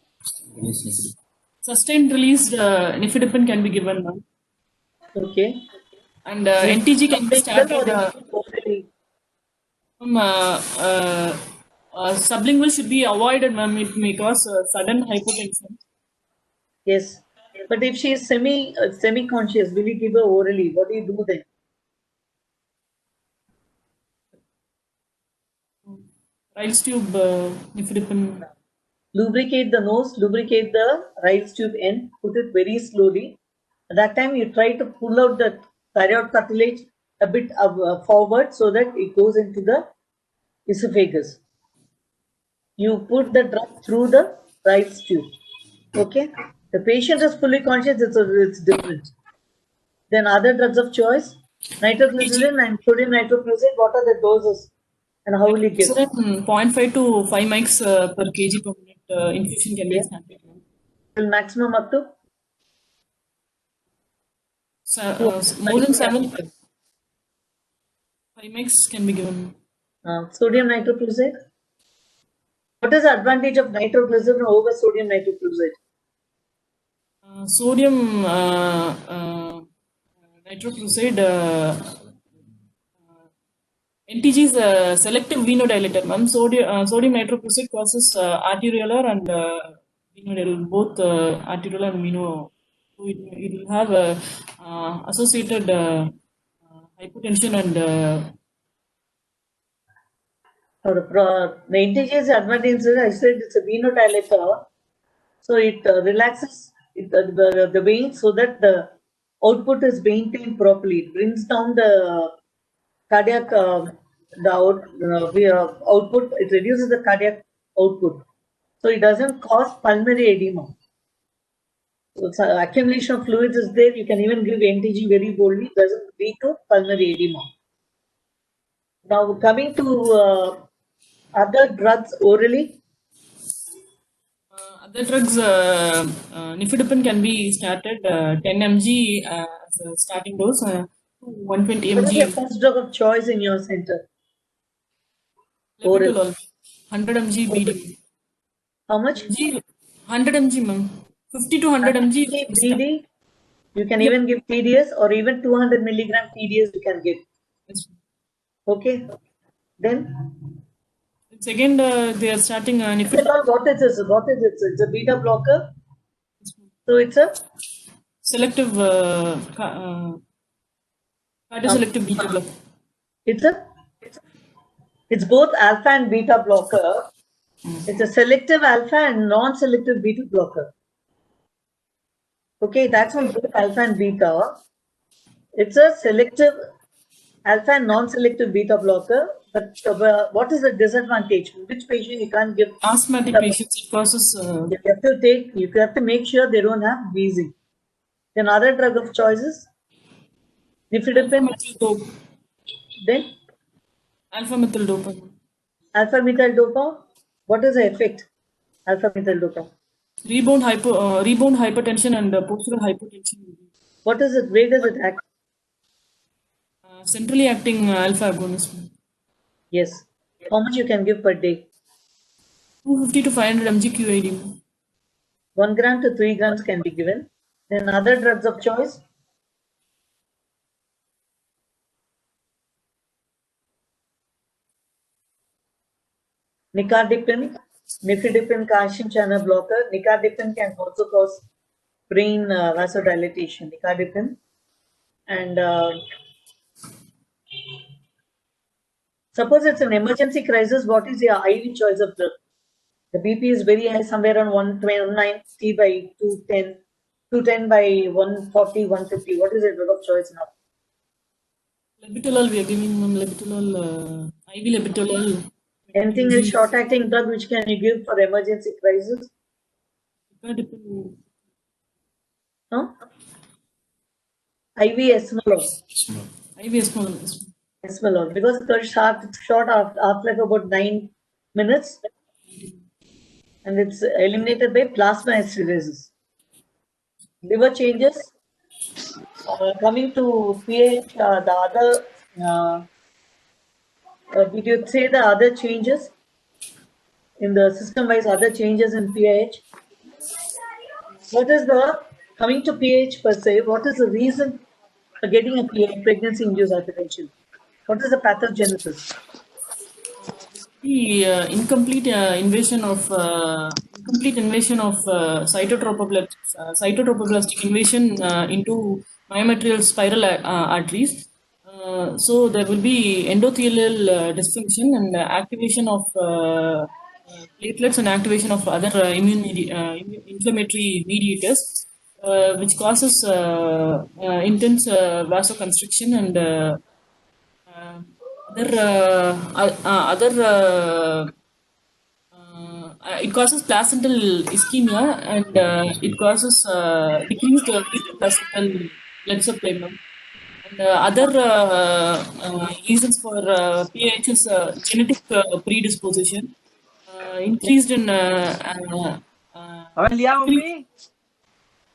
sustained release nifedipine can be given, ma'am. Okay. And NTG can be started. Sublingual should be avoided, ma'am. It may cause sudden hypotension. Yes. But if she is semi-conscious, will you give her orally? What do you do then? Riles tube nifedipine. Lubricate the nose, lubricate the Riles tube end, put it very slowly. At that time, you try to pull out the thyroid cartilage a bit forward so that it goes into the esophagus. You put the drug through the Riles tube. Okay? The patient is fully conscious, it's different. Then other drugs of choice, nitroglycerin and sodium nitroprusside, what are the doses and how will you give? 0.5 to 5 mics per kg per minute infusion can be started. Till maximum up to? More than 7. 5 mics can be given. Sodium nitroprusside? What is the advantage of nitroglycerin over sodium nitroprusside? Sodium nitroprusside NTG is a selective venodilator, ma'am. Sodium nitroprusside causes arteriolar and venodilator, both arteriolar and veno. So it will have associated hypotension and The NTG is advantage. I said it's a venodilator, so it relaxes the veins so that the output is maintained properly. It brings down the cardiac output. It reduces the cardiac output, so it doesn't cause pulmonary edema. So accumulation of fluids is there. You can even give NTG very boldly. It doesn't lead to pulmonary edema. Now coming to other drugs orally. other drugs, nifedipine can be started 10 mg as a starting dose, 120 What is your mg. first drug of choice in your center? Labetalol, 100 mg BD. How much? 100 mg, ma'am. 50 to 100 mg. BD. You can even give TDS or even 200 milligram TDS you can give. Okay. Then Second, they are starting nifedipine. what is this? What is it? It's a beta blocker. So it's a Selective cardioselective beta blocker. It's both alpha and beta blocker. It's a selective alpha and non-selective beta blocker. Okay, that's on both alpha and beta. It's a selective alpha and non-selective beta blocker. But what is the disadvantage? Which patient you can't give? Asthmatic patients, it causes. You have to make sure they don't have wheezing. Then other drug of choices, nifedipine. Then Alpha methyl dopa. alpha methyl dopa. What is the effect? Alpha methyl dopa. Rebound hypertension and postural hypertension. What is it? Where does it act? Centrally acting alpha agonist. Yes. How much you can give per day? 250 to 500 mg QID. 1 gram to 3 grams can be given. Then other drugs of choice. Nicardipine, nifedipine calcium channel blocker. Nicardipine can also cause brain vasodilatation. Nicardipine. And suppose it's an emergency crisis, what is your IV choice of drug? The BP is very high, somewhere around 190 by 210, 210 by 140, 150. What is the drug of choice now? Labetalol, we are giving labetalol, IV labetalol. Anything else short-acting drug which can you give for emergency crisis? No? IV esmolol. IV esmolol. Esmolol, because it's short half-life about 9 minutes, and it's eliminated by plasma esterases. Liver changes. Coming to pH, the other. Did you say the other changes in the system-wise? Other changes in pH. What is the coming to pH per se? What is the reason for getting a pregnancy-induced hypertension? What is the pathogenesis? The incomplete invasion of cytotropoblastic invasion into myometrial spiral arteries. So there will be endothelial dysfunction and activation of platelets and activation of other inflammatory mediators, which causes intense vasoconstriction and it causes placental ischemia and it causes decreased placental blood supply. And other reasons for PAH is genetic predisposition, increased in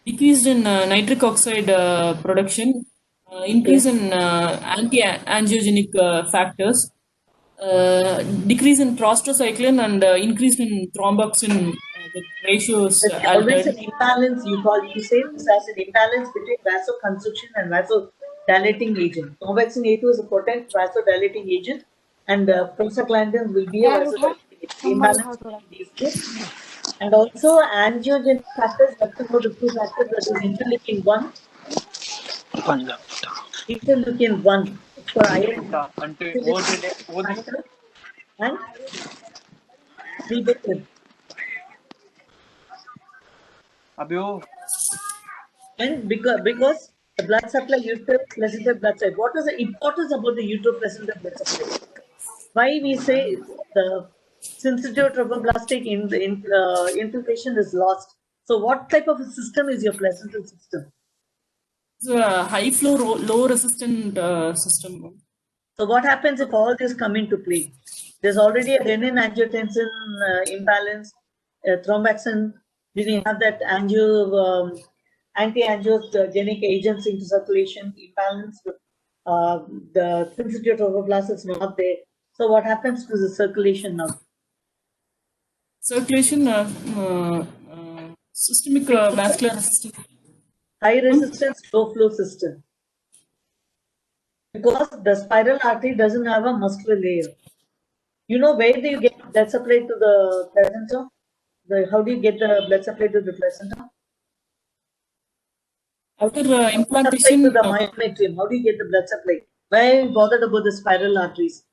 decreased in nitric oxide production, increase in anti-angiogenic factors, decrease in prostacyclin, and increase in thromboxane. The ratios There's always altered. an imbalance. You say this as an imbalance between vasoconstriction and vasodilating agent. Thromboxane A2 is a potent vasodilating agent, and prostaglandins will be a vasodilating agent. Imbalance between these two. And also angiogenic factors, nothing about the two factors, that is interleukin 1. Interleukin 1 for iron factor and riboflavin. And because the blood supply, uteroplacental blood supply. What is the importance about the uteroplacental blood supply? Why we say the sensitive trophoblastic infiltration is lost? So what type of a system is your placental system? It's a high flow, low resistant system. So what happens if all this come into play? There's already a renin-angiotensin imbalance, thromboxane didn't have that anti-angiogenic agents into circulation imbalance. The sensitive trophoblast is not there. So what happens to the circulation now? Circulation, systemic vascular resistance. High resistance, low flow system. Because the spiral artery doesn't have a muscular layer. You know, where do you get blood supply to the placenta? How do you get the blood supply to the placenta? After Supply implantation, to the myometrium. How do you get the blood supply? Why are you bothered about the spiral arteries?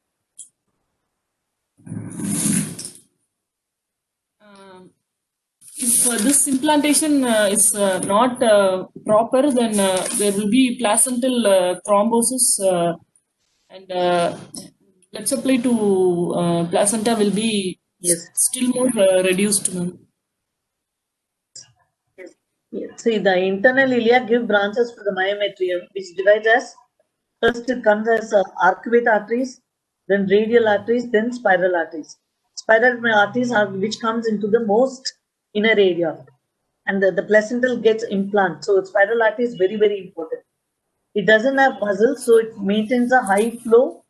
if this implantation is not proper, then there will be placental thrombosis and blood supply to placenta will be still more reduced. Yes. See, the internal ilia give branches to the myometrium, which divides as first it comes as arcuate arteries, then radial arteries, then spiral arteries. Spiral arteries are which comes into the most inner area, and the placental gets implant. So spiral artery is very, very important. It doesn't have muscles, so it maintains a high flow,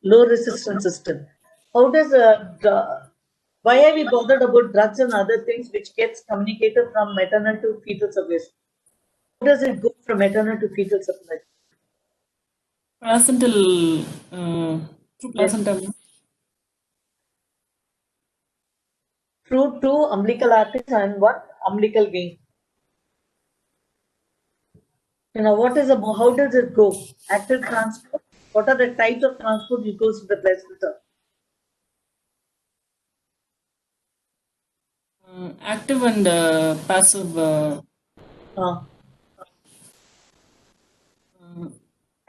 low resistance system. How does why are we bothered about drugs and other things which gets communicated from maternal to fetal service? How does it go from maternal to fetal supply? Placental through placenta. Through two umbilical arteries and what? Umbilical vein. You know, what is how does it go? Active transport. What are the types of transport it goes to the placenta? Active and passive. Uh,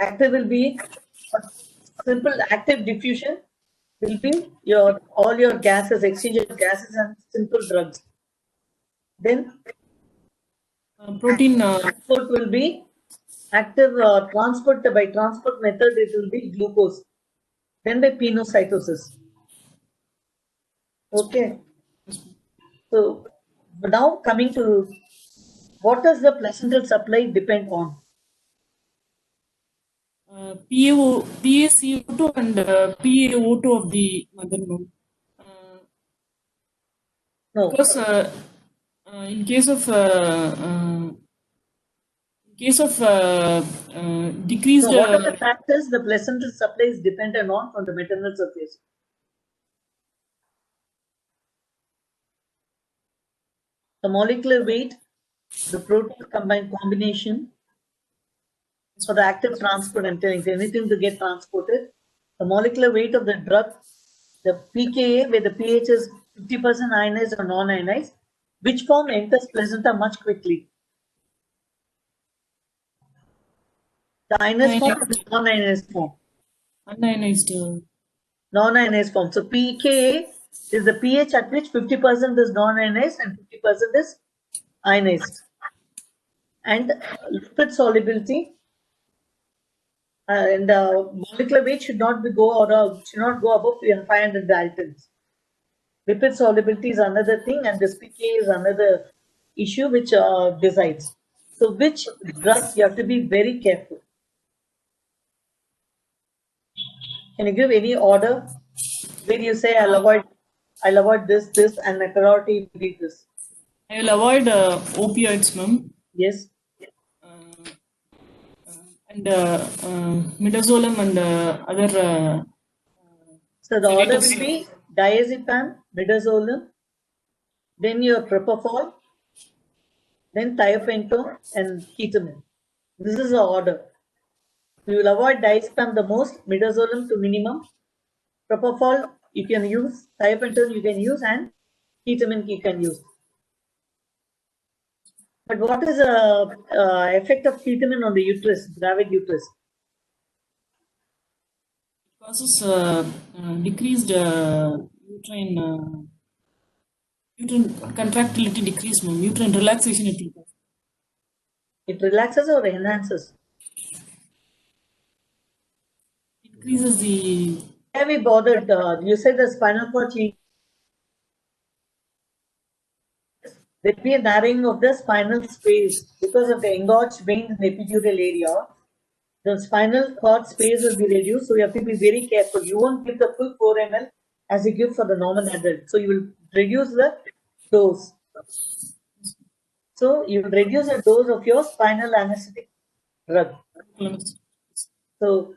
active will be simple active diffusion will be your all your gases, exchange of gases and simple drugs. Then Protein. transport will be active transport by transport method it will be glucose. Then by pinocytosis. Okay. So now coming to what does the placental supply depend on? PaCO2 and PaO2 of the mother. No. Because in case of decreased. So what are the factors the placental supply is dependent on from the maternal surface? The molecular weight, the protein combined combination for the active transport, I'm telling you, anything to get transported, the molecular weight of the drug, the pKa, where the pH is 50% ionized or non-ionized, which form enters placenta much quickly? The ionized form or the non-ionized form? Unionized. Non-ionized form. So pKa is the pH at which 50% is non-ionized and 50% is ionized. And lipid solubility and molecular weight should not go above 500 Daltons. Lipid solubility is another thing, and this pKa is another issue which decides. So which drug you have to be very careful. Can you give any order where you say I'll avoid this, and my priority will be this? I will avoid opioids, ma'am. Yes. And midazolam and other. So the order will be diazepam, midazolam, then your propofol, then thiopentone and ketamine. This is the order. You will avoid diazepam the most, midazolam to minimum, propofol you can use, thiopentone you can use, and ketamine you can use. But what is the effect of ketamine on the uterus, gravid uterus? It causes decreased uterine contractility decrease, ma'am. Uterine relaxation it will cause. It relaxes or enhances? Increases the. Why are we bothered? You said the spinal cord change. There will be a narrowing of the spinal space because of the engorged veins in the epidural area. The spinal cord space will be reduced, so you have to be very careful. You won't give the full 4 ml as you give for the normal adult. So you will reduce the dose. So you will reduce the dose of your spinal anesthetic drug. So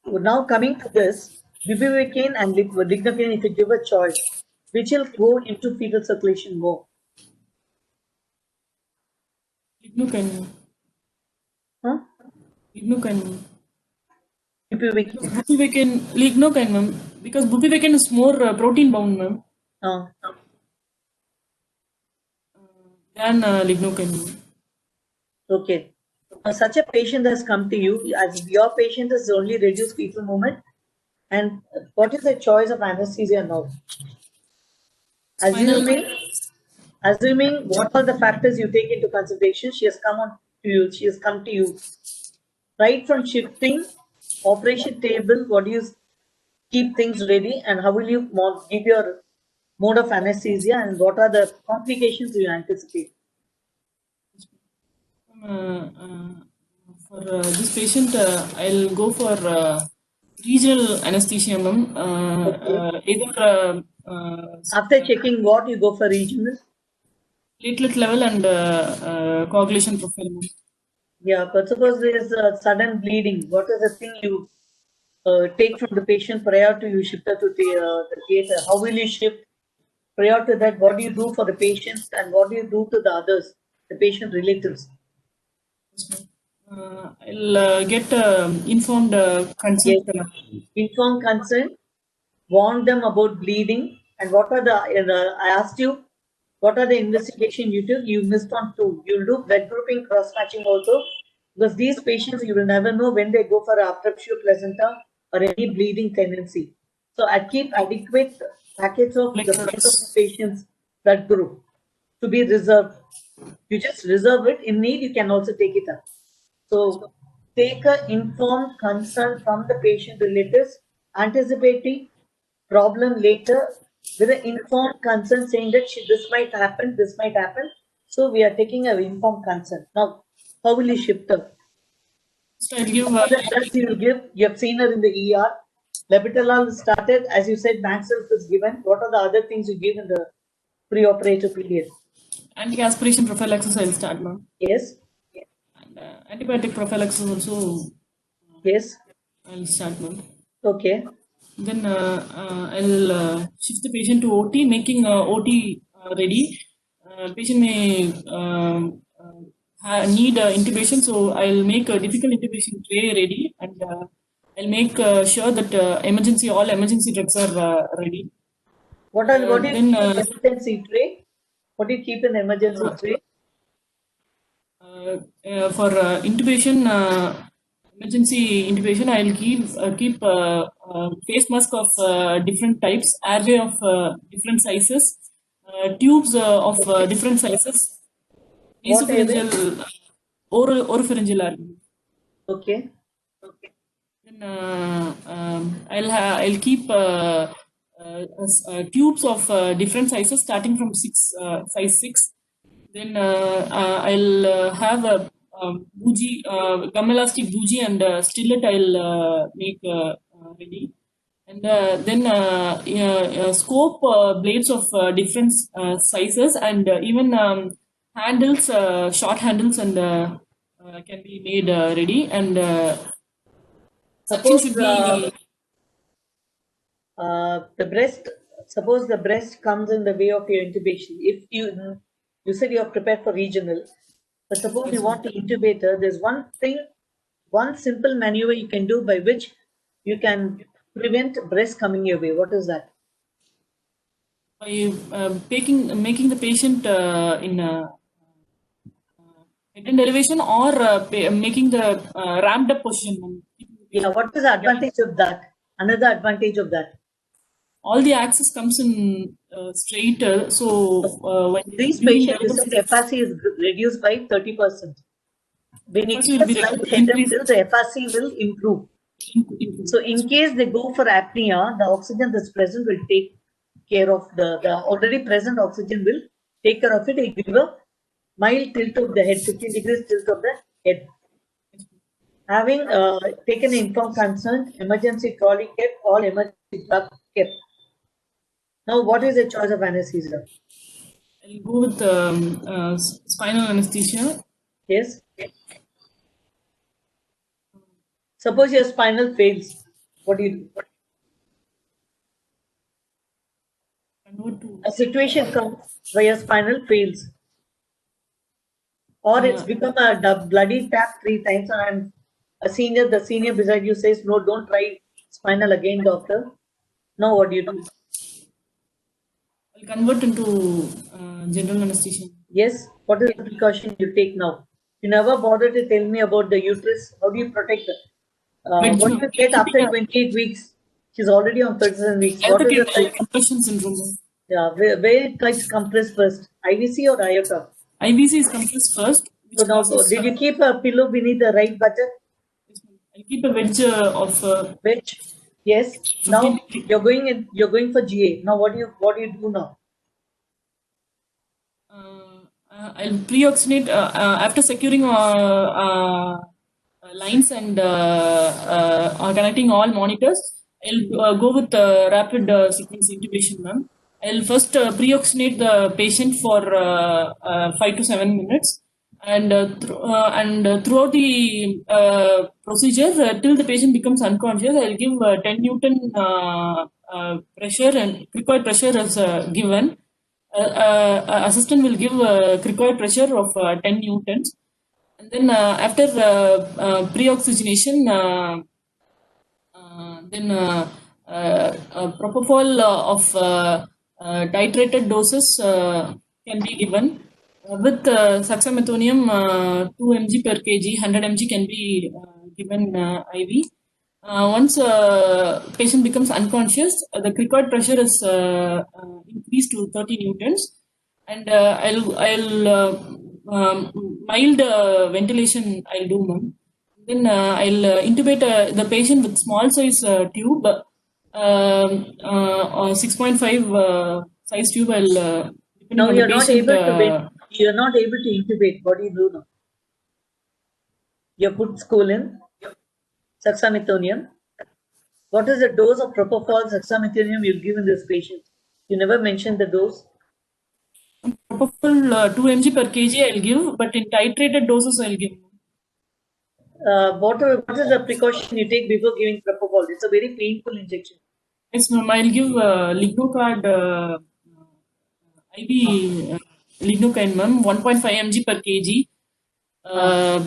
now coming to this, bupivacaine and lignocaine, if you give a choice, which will go into fetal circulation more? Lignocaine. Huh? Lignocaine. Bupivacaine. Lignocaine, ma'am. Because bupivacaine is more protein bound, ma'am. Than lignocaine. Okay. Such a patient has come to you, as your patient is only reduced fetal movement, and what is the choice of anesthesia now? Assuming what are the factors you take into consideration, she has come to you. Right from shifting, operation table, what do you keep things ready, and how will you give your mode of anesthesia, and what are the complications you anticipate? For this patient, I'll go for regional anesthesia, ma'am. Either after checking what, you go for regional? Platelet level and coagulation profile, ma'am. Yeah, but suppose there is a sudden bleeding, what is the thing you take from the patient prior to you shift her to the theatre? How will you shift? Prior to that, what do you do for the patients, and what do you do to the others, the patient relatives? I'll get informed consent. Yes. Informed consent, warn them about bleeding, and what are I asked you, What are the investigation you took? You missed on two. You'll do blood grouping cross-matching also, because these patients, you will never know when they go for abruptio placenta or any bleeding tendency. So I keep adequate packets of the blood of the patient's blood group to be reserved. You just reserve it. In need, you can also take it up. So take an informed consent from the patient relatives, anticipating problem later with an informed consent saying that this might happen, this might happen. So we are taking an informed consent. Now, how will you shift her? So I'll give What are the drugs you will give? You have seen her in the ER. Labetalol started, as you said, Maxilf is given. What are the other things you give in the pre-operative period? anti-aspiration prophylaxis I'll start, ma'am. Yes, And antibiotic prophylaxis also yes, I'll start, ma'am. okay. Then I'll shift the patient to OT, making OT ready. Patient may need intubation, so I'll make a difficult intubation tray ready, and I'll make sure that all emergency drugs are ready. What do you then, keep in emergency tray? What do you keep in emergency tray? For intubation, emergency intubation, I'll keep face mask of different types, array of different sizes, tubes of different sizes, What are they? nasopharyngeal, oropharyngeal array. Okay. Then I'll keep tubes of different sizes, starting from size 6. Then I'll have a bougie, gum elastic bougie and stillet. I'll make ready, and then scope blades of different sizes, and even handles, short handles, and can be made ready. And suction Suppose should be suppose the breast comes in the way of your intubation. If you said you are prepared for regional, but suppose you want to intubate her, there's one simple maneuver you can do by which you can prevent breast coming your way. What is that? by making the patient in head and elevation, or making the ramped up position. Yeah, what is the advantage of that? Another advantage of that. All the axis comes in straighter, so when These during patients, the FRC is reduced by 30%. When you FRC get will a be slight head up till, the FRC will improve. So in case they go for apnea, the oxygen that's present will take care of the already present oxygen will take care of it. It give a mild tilt of the head, 15 degrees tilt of the head. Having taken informed consent, emergency trolley kept, all emergency drug kept. Now, what is the choice of anesthesia? I'll go with spinal anesthesia. Yes. Suppose your spinal fails, what do you do? A situation comes where your spinal fails, or it's become a bloody tap 3 times, and the senior beside you says, no, don't try spinal again, doctor. Now what do you do? I'll convert into general anesthesia. Yes. What is the precaution you take now? You never bother to tell me about the uterus. How do you protect it? What do you get after 28 weeks? She's already on 37 weeks. What is the compression syndrome? Yeah, where it gets compressed first? IVC or IOTA? IVC is compressed first. So now, did you keep a pillow beneath the right buttock? I keep a wedge of wedge. Yes. Now you're going for GA. Now what do you do now? I'll pre-oxygenate after securing lines and connecting all monitors. I'll go with rapid sequence intubation, ma'am. I'll first pre-oxygenate the patient for 5 to 7 minutes, and throughout the procedure till the patient becomes unconscious, I'll give 10 Newton pressure, and cricoid pressure is given. Assistant will give cricoid pressure of 10 Newtons, and then after pre-oxygenation, then propofol of titrated doses can be given. With saxamethonium, 2 mg per kg, 100 mg can be given IV. Once patient becomes unconscious, the cricoid pressure is increased to 30 newtons, and mild ventilation I'll do, ma'am. Then I'll intubate the patient with small size tube, 6.5 size tube. I'll depending Now on the you're not patient. able to you're not able to intubate. What do you do now? You put scopolamine, saxamethonium. What is the dose of propofol saxamethonium you'll give in this patient? You never mentioned the dose. Propofol 2 mg per kg I'll give, but in titrated doses I'll give. What is the precaution you take before giving propofol? It's a very painful injection. Yes, ma'am. I'll give Lignocard IV lignocaine, ma'am, 1.5 mg per kg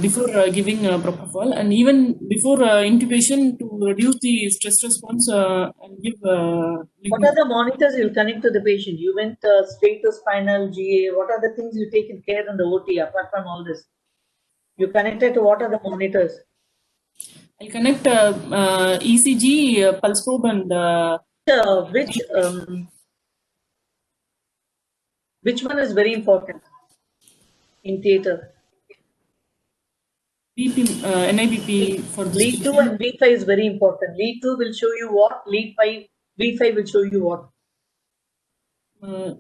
before giving propofol, and even before intubation to reduce the stress response, I'll give. What are the monitors you'll connect to the patient? You went straight to spinal, GA. What are the things you take in care in the OT apart from all this? You connected to what are the monitors? I'll connect ECG, pulse probe, and which one is very important in theatre? BP, NIBP for this Lead 2 and V5 is very important. Lead 2 will show you what? V5 will show you what?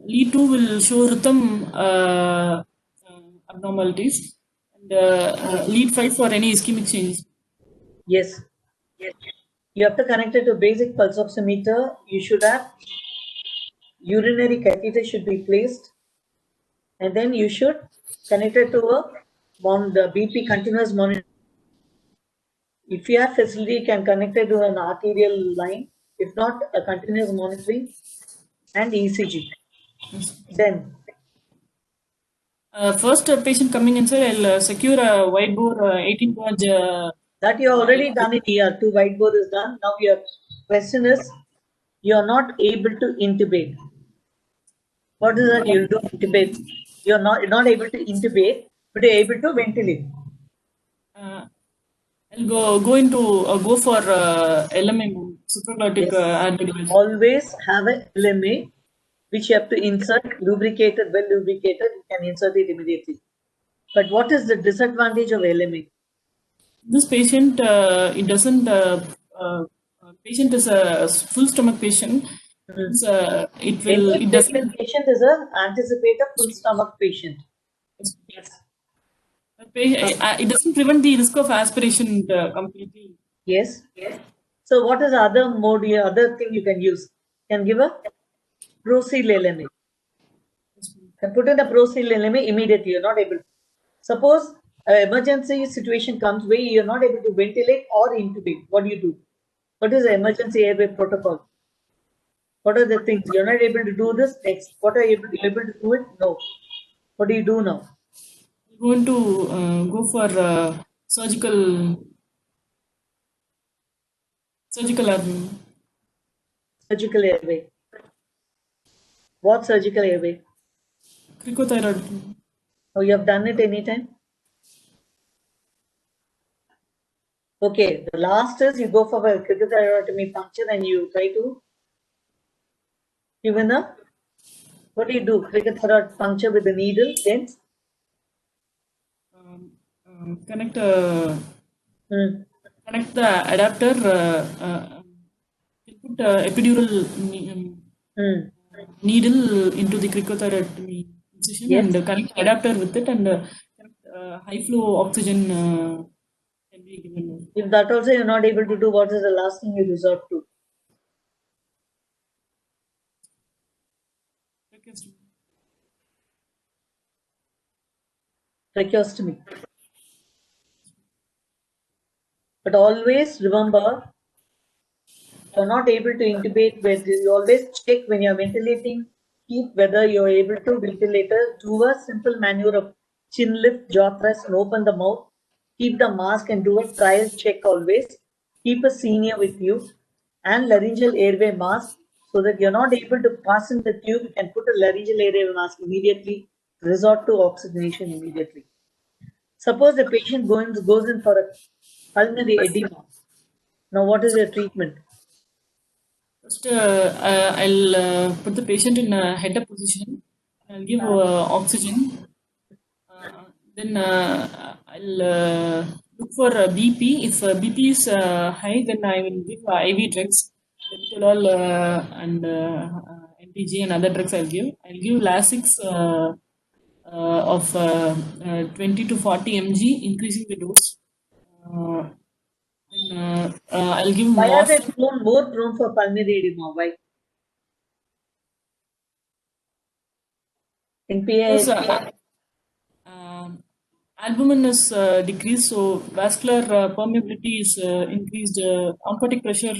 Lead 2 will show rhythm abnormalities, and lead 5 for any ischemic changes. Yes. You have to connect it to basic pulse oximeter. You should have urinary catheter should be placed, and then you should connect it to the BP continuous monitor. If you have facility, you can connect it to an arterial line. If not, a continuous monitoring and ECG. Then first patient coming inside, I'll secure a wide bore 18 gauge. That you have already done in ER. 2 wide bore is done. Now your question is, you are not able to intubate. What is that? You do intubate. You're not able to intubate, but you're able to ventilate. I'll go for LMA, supraglottic device. Always have a LMA, which you have to insert, lubricated, well lubricated. You can insert it immediately. But what is the disadvantage of LMA? This patient, it doesn't. Patient is a full stomach patient. It doesn't. Patient is an anticipated full stomach patient. Yes. It doesn't prevent the risk of aspiration completely. Yes. So what is the other mode? Other thing you can use? You can give a Prosil LMA. You can put in a Prosil LMA immediately. You're not able to. Suppose an emergency situation comes where you're not able to ventilate or intubate. What do you do? What is the emergency airway protocol? What are the things? You're not able to do this. Next, what are you able to do it? No. What do you do now? We're going to go for surgical airway. Surgical airway. What surgical airway? Cricothyroid. Oh, you have done it anytime? Okay, the last is you go for a cricothyrotomy puncture and you try to even what do you do? Cricothyroid puncture with the needle, then connect the adapter. Put epidural needle into the cricothyrotomy incision, and connect adapter with it, and high flow oxygen can be given. If that also you're not able to do, what is the last thing you resort to? Tracheostomy. But always remember, you're not able to intubate. You always check when you're ventilating, keep whether you're able to ventilate. Do a simple maneuver of chin lift, jaw thrust, and open the mouth. Keep the mask and do a trial check always. Keep a senior with you and laryngeal airway mask, so that you're not able to pass in the tube. You can put a laryngeal airway mask immediately resort to oxygenation immediately. Suppose the patient goes in for a pulmonary edema. Now, what is your treatment? First, I'll put the patient in a head-up position. I'll give oxygen. Then I'll look for BP. If BP is high, then I will give IV drugs, Lepitolol and NTG and other drugs I'll give. I'll give Lasix of 20 to 40 mg, increasing the dose. Then I'll give Why are they morphine. more prone for pulmonary edema? Why? In Because PAH, albumin is decreased, so vascular permeability is increased. Oncotic pressure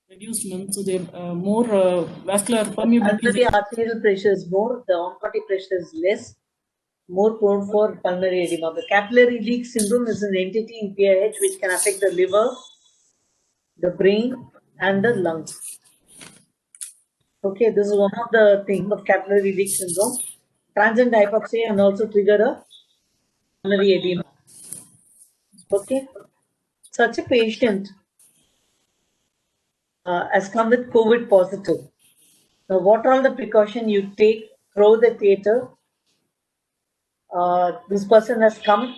reduced, ma'am. So there more vascular permeability. under the arterial pressure is more, the oncotic pressure is less, more prone for pulmonary edema. The capillary leak syndrome is an entity in PAH which can affect the liver, the brain, and the lungs. Okay, this is one of the things of capillary leak syndrome. Transient hypoxia and also trigger a pulmonary edema. Okay, such a patient has come with COVID positive. Now, what are all the precautions you take through the theatre? This person has come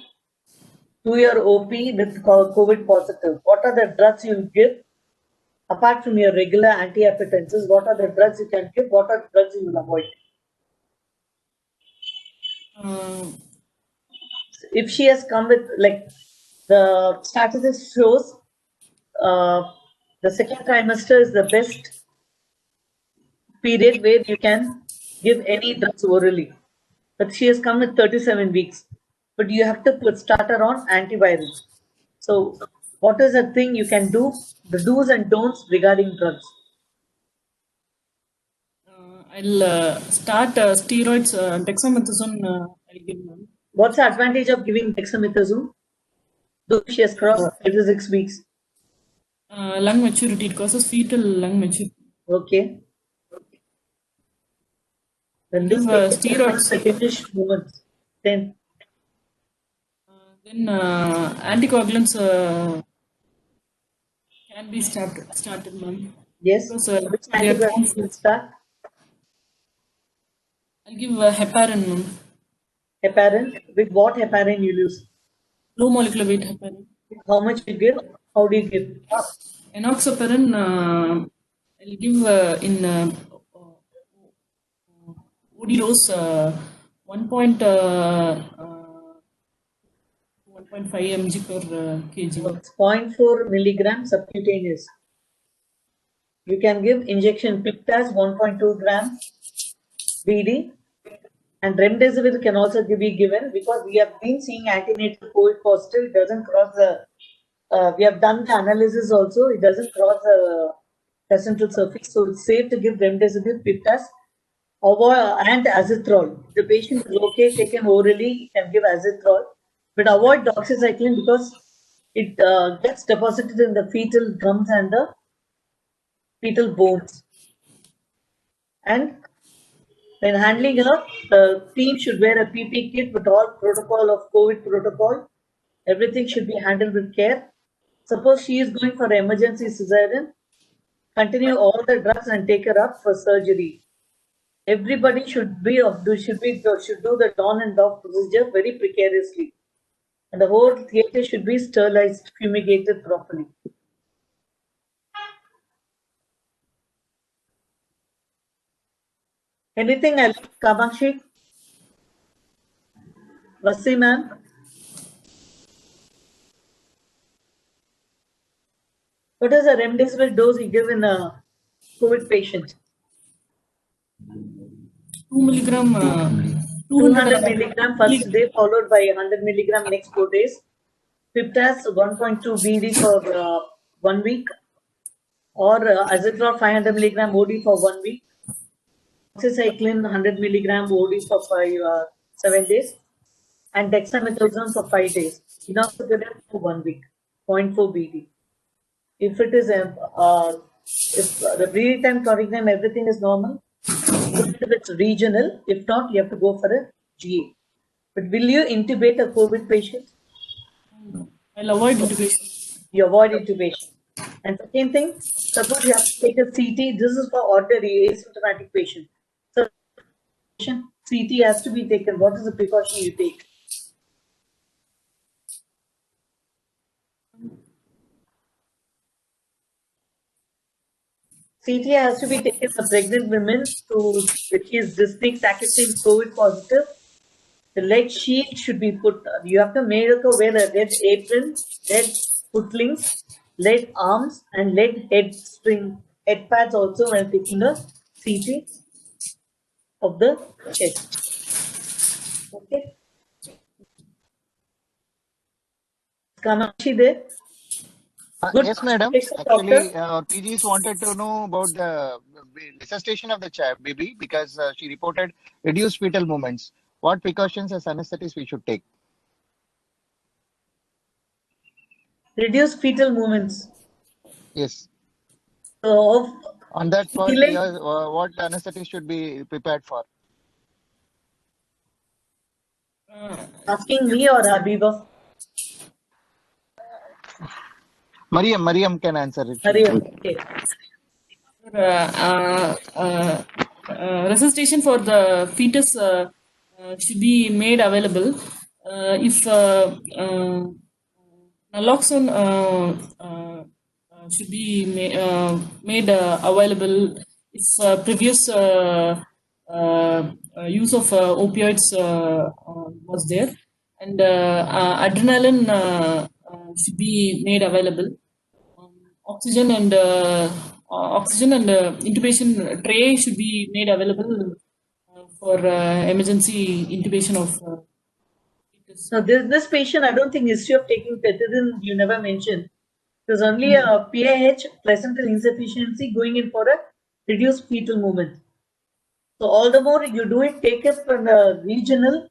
to your OP with COVID positive. What are the drugs you give? Apart from your regular antihypertensives, what are the drugs you can give? What are the drugs you will avoid? If she has come with, like, the statistics shows the second trimester is the best period where you can give any drugs orally. But she has come with 37 weeks. But you have to start her on antivirals. So, what is the thing you can do? The do's and don'ts regarding drugs. I'll start steroids, dexamethasone. I'll give them. What's the advantage of giving dexamethasone? Though she has crossed 36 weeks. Lung maturity. It causes fetal lung maturity. Okay. Then this steroids. Finished moments. Then anticoagulants can be started, ma'am. yes. Because, which anticoagulants will start? I'll give heparin, ma'am. Heparin. With what heparin you use? Low molecular weight heparin. How much you give? How do you give? Enoxaparin, I'll give in OD dose 1.5 mg per kg. 0.4 milligram subcutaneous. You can give injection Pictas 1.2 gram BD, and remdesivir can also be given because we have been seeing antenatal COVID positive. It doesn't cross the. We have done the analysis also. It doesn't cross the placental surface, so it's safe to give remdesivir, Pictas, and azithrol. The patient is okay, taken orally, you can give azithrol, but avoid doxycycline because it gets deposited in the fetal drums and the fetal bones. And when handling her, the team should wear a PP kit with all protocol of COVID protocol. Everything should be handled with care. Suppose she is going for emergency cesarean, continue all the drugs and take her up for surgery. Everybody should do the don and doff procedure very precariously, and the whole theatre should be sterilized, fumigated properly. Anything else, Kamakshi? Vasi ma'am? What is the remdesivir dose you give in a COVID patient? 2 milligram. 200 milligram first day, followed by 100 milligram next 4 days. Piptas 1.2 BD for 1 week, or azithrol 500 milligram OD for 1 week. Doxycycline 100 milligram OD for 7 days, and dexamethasone for 5 days. Enough to get for 1 week. 0.4 BD. If it is if the breathing time, chronic time, everything is normal, if it's regional. If not, you have to go for a GA. But will you intubate a COVID patient? I'll avoid intubation. You avoid intubation. And second thing, suppose you have to take a CT, this is for ordinary asymptomatic patient. So CT has to be taken. What is the precaution you take? CT has to be taken for pregnant women which is distinct sacchetine COVID positive. The leg shield should be put. You have to make her wear a red apron, red footlinks, red arms, and red head pads also when taking a CT of the chest. Okay. Kamashi there? Good. Yes, madam. Yes, Actually, doctor. PGs wanted to know about the resuscitation of the baby because she reported reduced fetal movements. What precautions as anesthetists we should take? Reduce fetal movements. Yes. So, On that part, delay. what anesthetics should be prepared for? Asking me or Habiba? Mariam can answer it. Mariam. Okay. Resuscitation for the fetus should be made available. If naloxone should be made available if previous use of opioids was there, and adrenaline should be made available. Oxygen and intubation tray should be made available for emergency intubation of fetus. So this patient, I don't think history of taking Tetidine you never mentioned. There's only a PIH, placental insufficiency, going in for a reduced fetal movement. So all the more you do it, take it from the regional,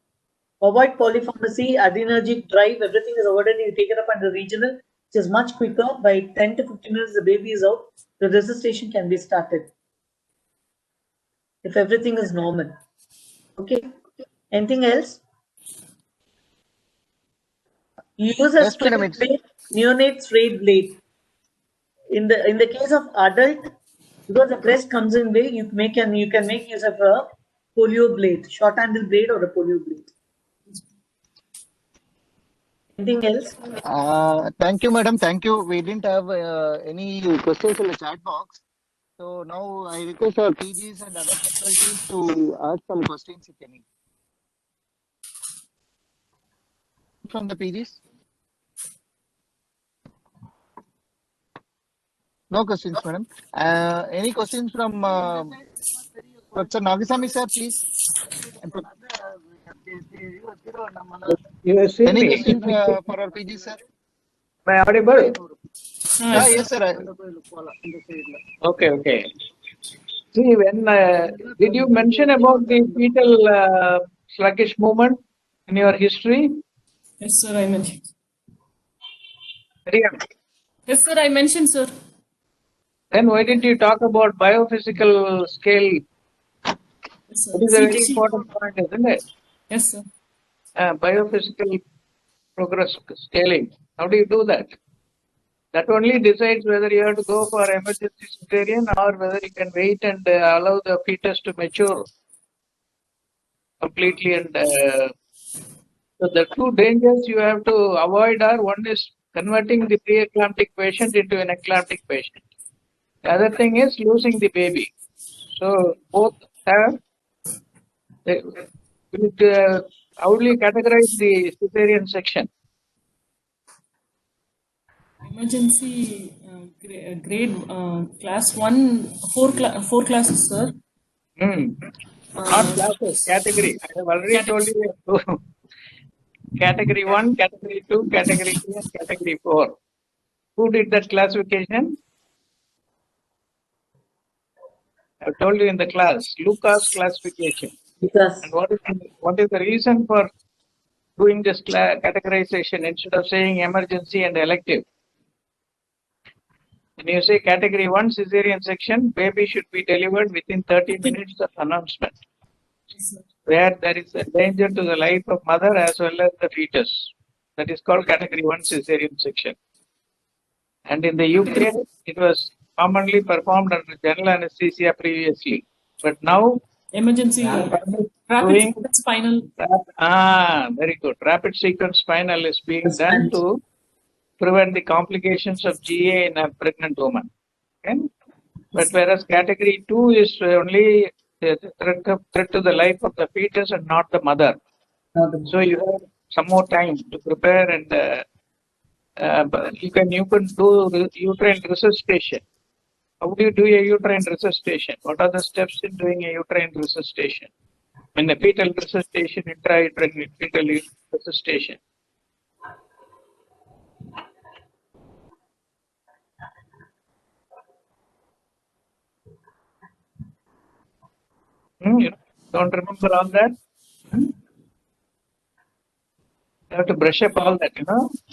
avoid polypharmacy, adrenergic drive, everything is avoided. You take it up under regional, which is much quicker. By 10 to 15 minutes, the baby is out. The resuscitation can be started if everything is normal. Okay. Anything else? You use a Yes, straight madam, blade, neonate straight blade. In the case of adult, because the breast comes in way, you can make use of a polio blade, short handle blade or a polio blade. Anything else? Thank you, madam. Thank you. We didn't have any questions in the chat box. So now I request our PGs and other faculties to ask some questions if any. From the PGs? No questions, madam. Any questions from Professor Nagasamy, sir, please? You see Any me? questions for our PG, sir? Am I audible? Yes, sir. Okay. See, when did you mention about the fetal sluggish movement in your history? Yes, sir, I mentioned. Mariam, Yes, sir, I mentioned, sir. then why didn't you talk about biophysical scale? Yes, sir. That is a very CT. important point, isn't it? Yes, sir. Biophysical progress scaling. How do you do that? That only decides whether you have to go for emergency cesarean or whether you can wait and allow the fetus to mature completely. And so the two dangers you have to avoid are, one is converting the pre-eclamptic patient into an eclamptic patient. The other thing is losing the baby. So both have. How will you categorize the cesarean section? Emergency grade class 1, four classes, sir. Not classes, category. I have already told you. Category 1, category 2, category 3, and category 4. Who did that classification? I told you in the class, Lucas classification. Because And what is the reason for doing this categorization instead of saying emergency and elective? When you say category 1 cesarean section, baby should be delivered within 30 minutes of announcement. where there is a danger to the life of mother as well as the fetus. That is called category 1 cesarean section. And in the UK, it was commonly performed under general anesthesia previously. But now, Emergency. doing Rapid spinal. very good. Rapid sequence spinal is being done to prevent the complications of GA in a pregnant woman. Okay? But whereas category 2 is only a threat to the life of the fetus and not the mother. So you have some more time to prepare, and you can do uterine resuscitation. How do you do a uterine resuscitation? What are the steps in doing a uterine resuscitation? In a fetal resuscitation, intrauterine fetal resuscitation. You don't remember all that? You have to brush up all that,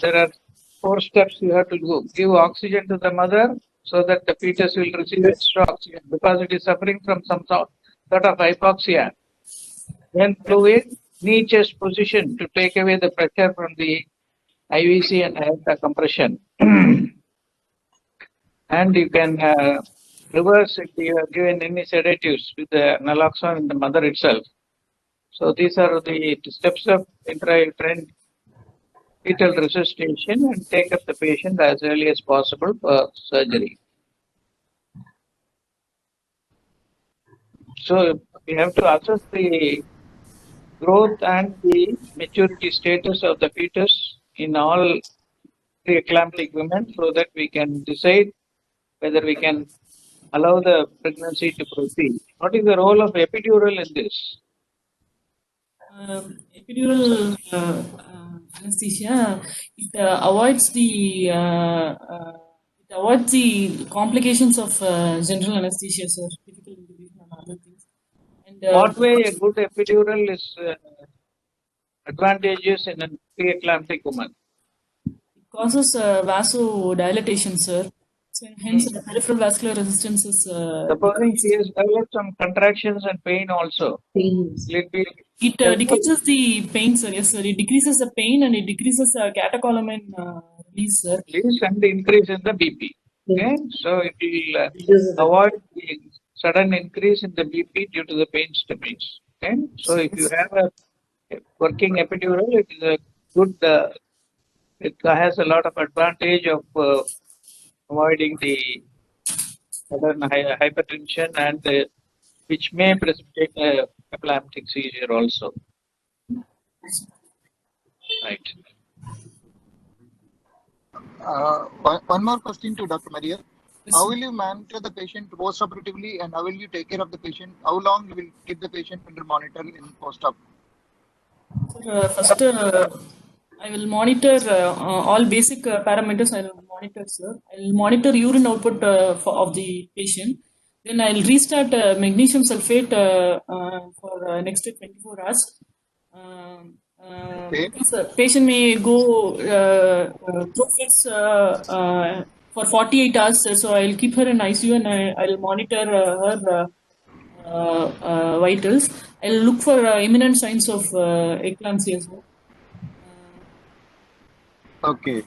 There are 4 steps you have to do. Give oxygen to the mother so that the fetus will receive extra oxygen because it is suffering from some sort of hypoxia. Then fluid, knee chest position to take away the pressure from the IVC and aorta compression. And you can reverse if you are given any sedatives with the naloxone in the mother itself. So these are the steps of intrauterine fetal resuscitation, and take up the patient as early as possible for surgery. So we have to assess the growth and the maturity status of the fetus in all preeclamptic women so that we can decide whether we can allow the pregnancy to proceed. What is the role of epidural in this? Epidural anesthesia, it avoids the complications of general anesthesia, sir. Difficult intubation and other things. And What way a good epidural is advantageous in a preeclamptic woman? it causes vasodilatation, sir. So hence the peripheral vascular resistance is. Supposing she has developed some contractions and pain also. It decreases the pain, sir. Yes, sir. It decreases the pain and it decreases catecholamine release, sir. Release and increase in the BP. Okay, so it will avoid the sudden increase in the BP due to the pain stimulus. Okay, so if you have a working epidural, it is a good. It has a lot of advantage of avoiding the sudden hypertension and which may precipitate a eclamptic seizure also. Right. One more question to Dr. Maria. How will you monitor the patient post-operatively, and how will you take care of the patient? How long you will keep the patient under monitor in post-op? First, I will monitor all basic parameters. I will monitor, sir. I will monitor urine output of the patient. Then I will restart magnesium sulfate for next 24 hours. Because patient may go through fits for 48 hours, sir. So I will keep her in ICU and I will monitor her vitals. I will look for imminent signs of eclampsia, sir. Okay.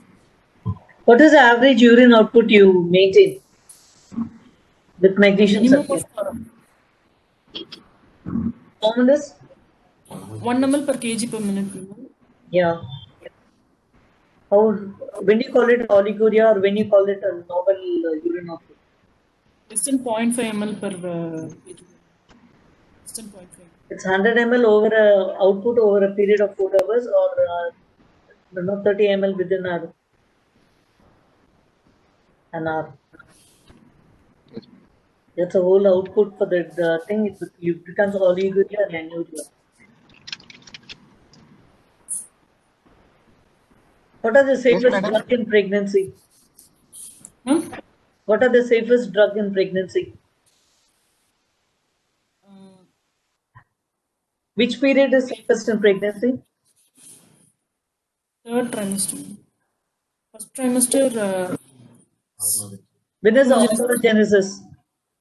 What is the average urine output you maintain with magnesium sulfate? How many? 1 ml per kg per minute. Yeah. How, when you call it oliguria or when you call it a normal urine output? Less than 0.5 ml per kg. Less than 0.5. It's 100 ml over output over a period of 4 hours, or 30 ml within an hour. That's a whole output for the thing. It becomes oliguria and anuria. What are the safest drugs in pregnancy? What are the safest drugs in pregnancy? Which period is safest in pregnancy? 3rd trimester. First trimester. When is the organogenesis?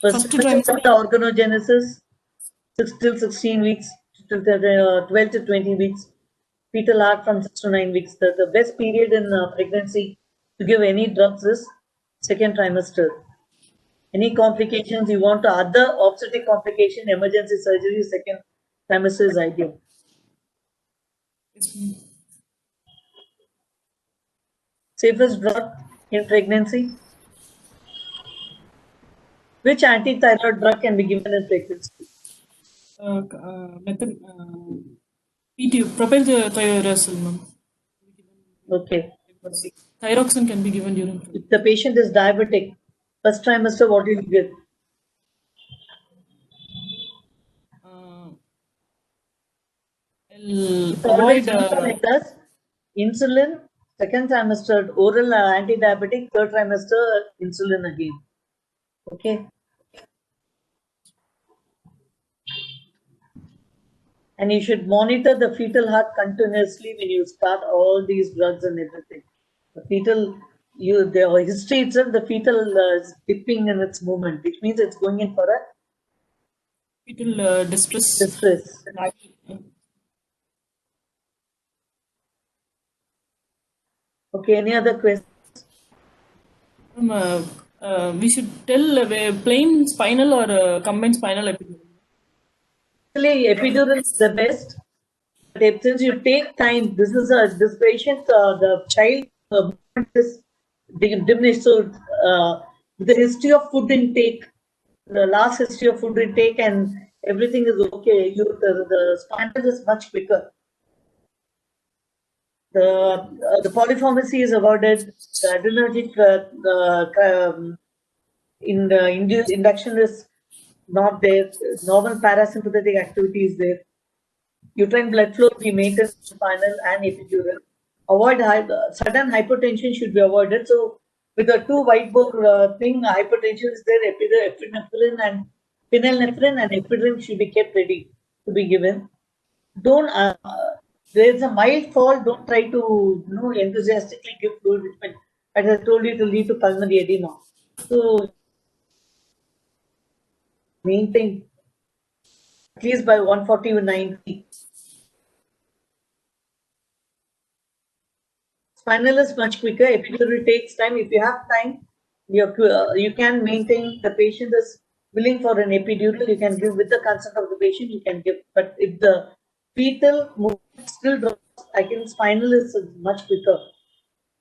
First trimester. The organogenesis 6 till 16 weeks. 12 to 20 weeks. Fetal heart from 6 to 9 weeks. The best period in pregnancy to give any drugs is second trimester. Any complications you want, other obstetric complication, emergency surgery, second trimester is ideal. Yes, ma'am. Safest drug in pregnancy? Which antithyroid drug can be given in pregnancy? Method, PTO, propylthiouracil, ma'am. Okay. Thyroxine can be given during pregnancy. If the patient is diabetic, first trimester, what do you give? I'll Always avoid like this. Insulin, second trimester, oral anti-diabetic, third trimester, insulin again. Okay. And you should monitor the fetal heart continuously when you start all these drugs and everything. The fetal, the history itself, the fetal is dipping in its movement, which means it's going in for a fetal distress. distress. Okay, any other questions? We should tell plain spinal or combined spinal epidural. Actually, epidural is the best. But since you take time, this patient, the child is diminished. So the history of food intake, the last history of food intake, and everything is okay. The spinal is much quicker. The polypharmacy is avoided. The adrenergic in the induction is not there. Normal parasympathetic activity is there. Uterine blood flow be maintained in spinal and epidural. Avoid sudden hypertension should be avoided. So with the two whiteboard thing, hypertension is there. Epinephrine and phenylephrine and ephedrine should be kept ready to be given. Don't there's a mild fall. Don't try to enthusiastically give fluid treatment. As I told you, it will lead to pulmonary edema. So main thing, at least by 140 or 90. Spinal is much quicker. Epidural takes time. If you have time, you can maintain. The patient is willing for an epidural. You can give with the consent of the patient. You can give. But if the fetal movement still drops, I think spinal is much quicker,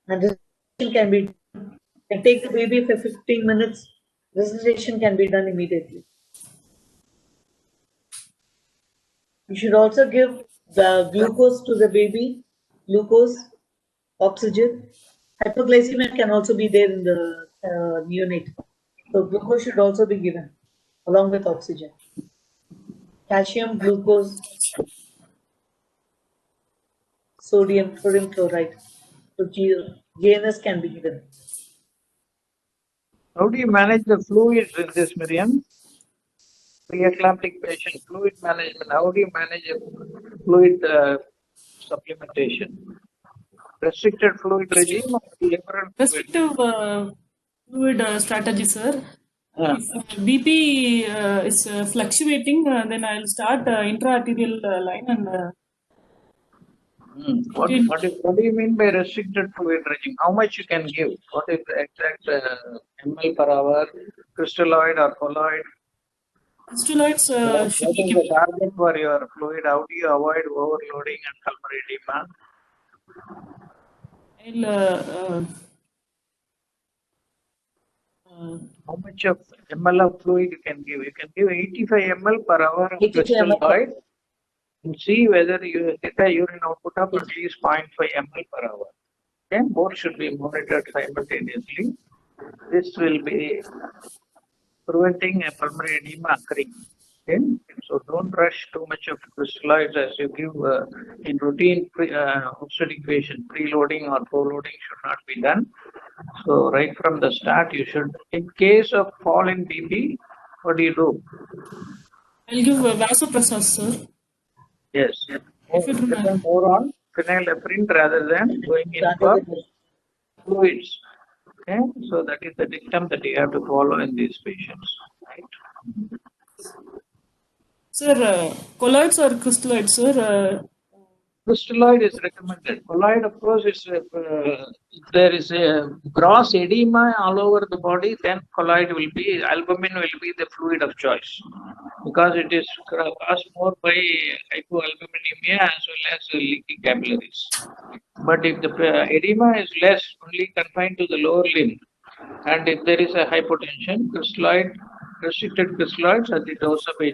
and resuscitation can be. Can take the baby for 15 minutes. Resuscitation can be done immediately. You should also give the glucose to the baby. Glucose. Oxygen. Hypoglycemia can also be there in the neonate. So glucose should also be given along with oxygen. Calcium, glucose, sodium chloride. So GNS can be given. How do you manage the fluids in this, Miriam? Preeclamptic patient fluid management. How do you manage a fluid supplementation? Restricted fluid regime or liberal fluid? Restrictive fluid strategy, sir. If BP is fluctuating, then I'll start intraarterial line and. What do you mean by restricted fluid regime? How much you can give? What is the exact ml per hour, crystalloid or colloid? Crystalloids should What be is given. the target for your fluid? How do you avoid overloading and pulmonary edema? How much of ml of fluid you can give? You can give 85 ml per hour of 85 ml. crystalloid and see whether you get a urine output of at least 0.5 ml per hour. Okay, both should be monitored simultaneously. This will be preventing a pulmonary edema occurring. Okay, so don't rush too much of crystalloids as you give in routine obstetric patient. Preloading or co-loading should not be done. So right from the start, you should. In case of fall in BP, what do you do? I'll give vasopressors, sir. Yes, depend more on phenylephrine rather than going in for fluids. Okay, so that is the dictum that you have to follow in these patients, right? Sir, colloids or crystalloids, sir? Crystalloid is recommended. Colloid, of course, is if there is a gross edema all over the body, then colloid will be, albumin will be the fluid of choice, because it is caused more by hypoalbuminemia as well as leaky capillaries. But if the edema is less, only confined to the lower limb, and if there is a hypotension, crystalloid, restricted crystalloids at the dose of 80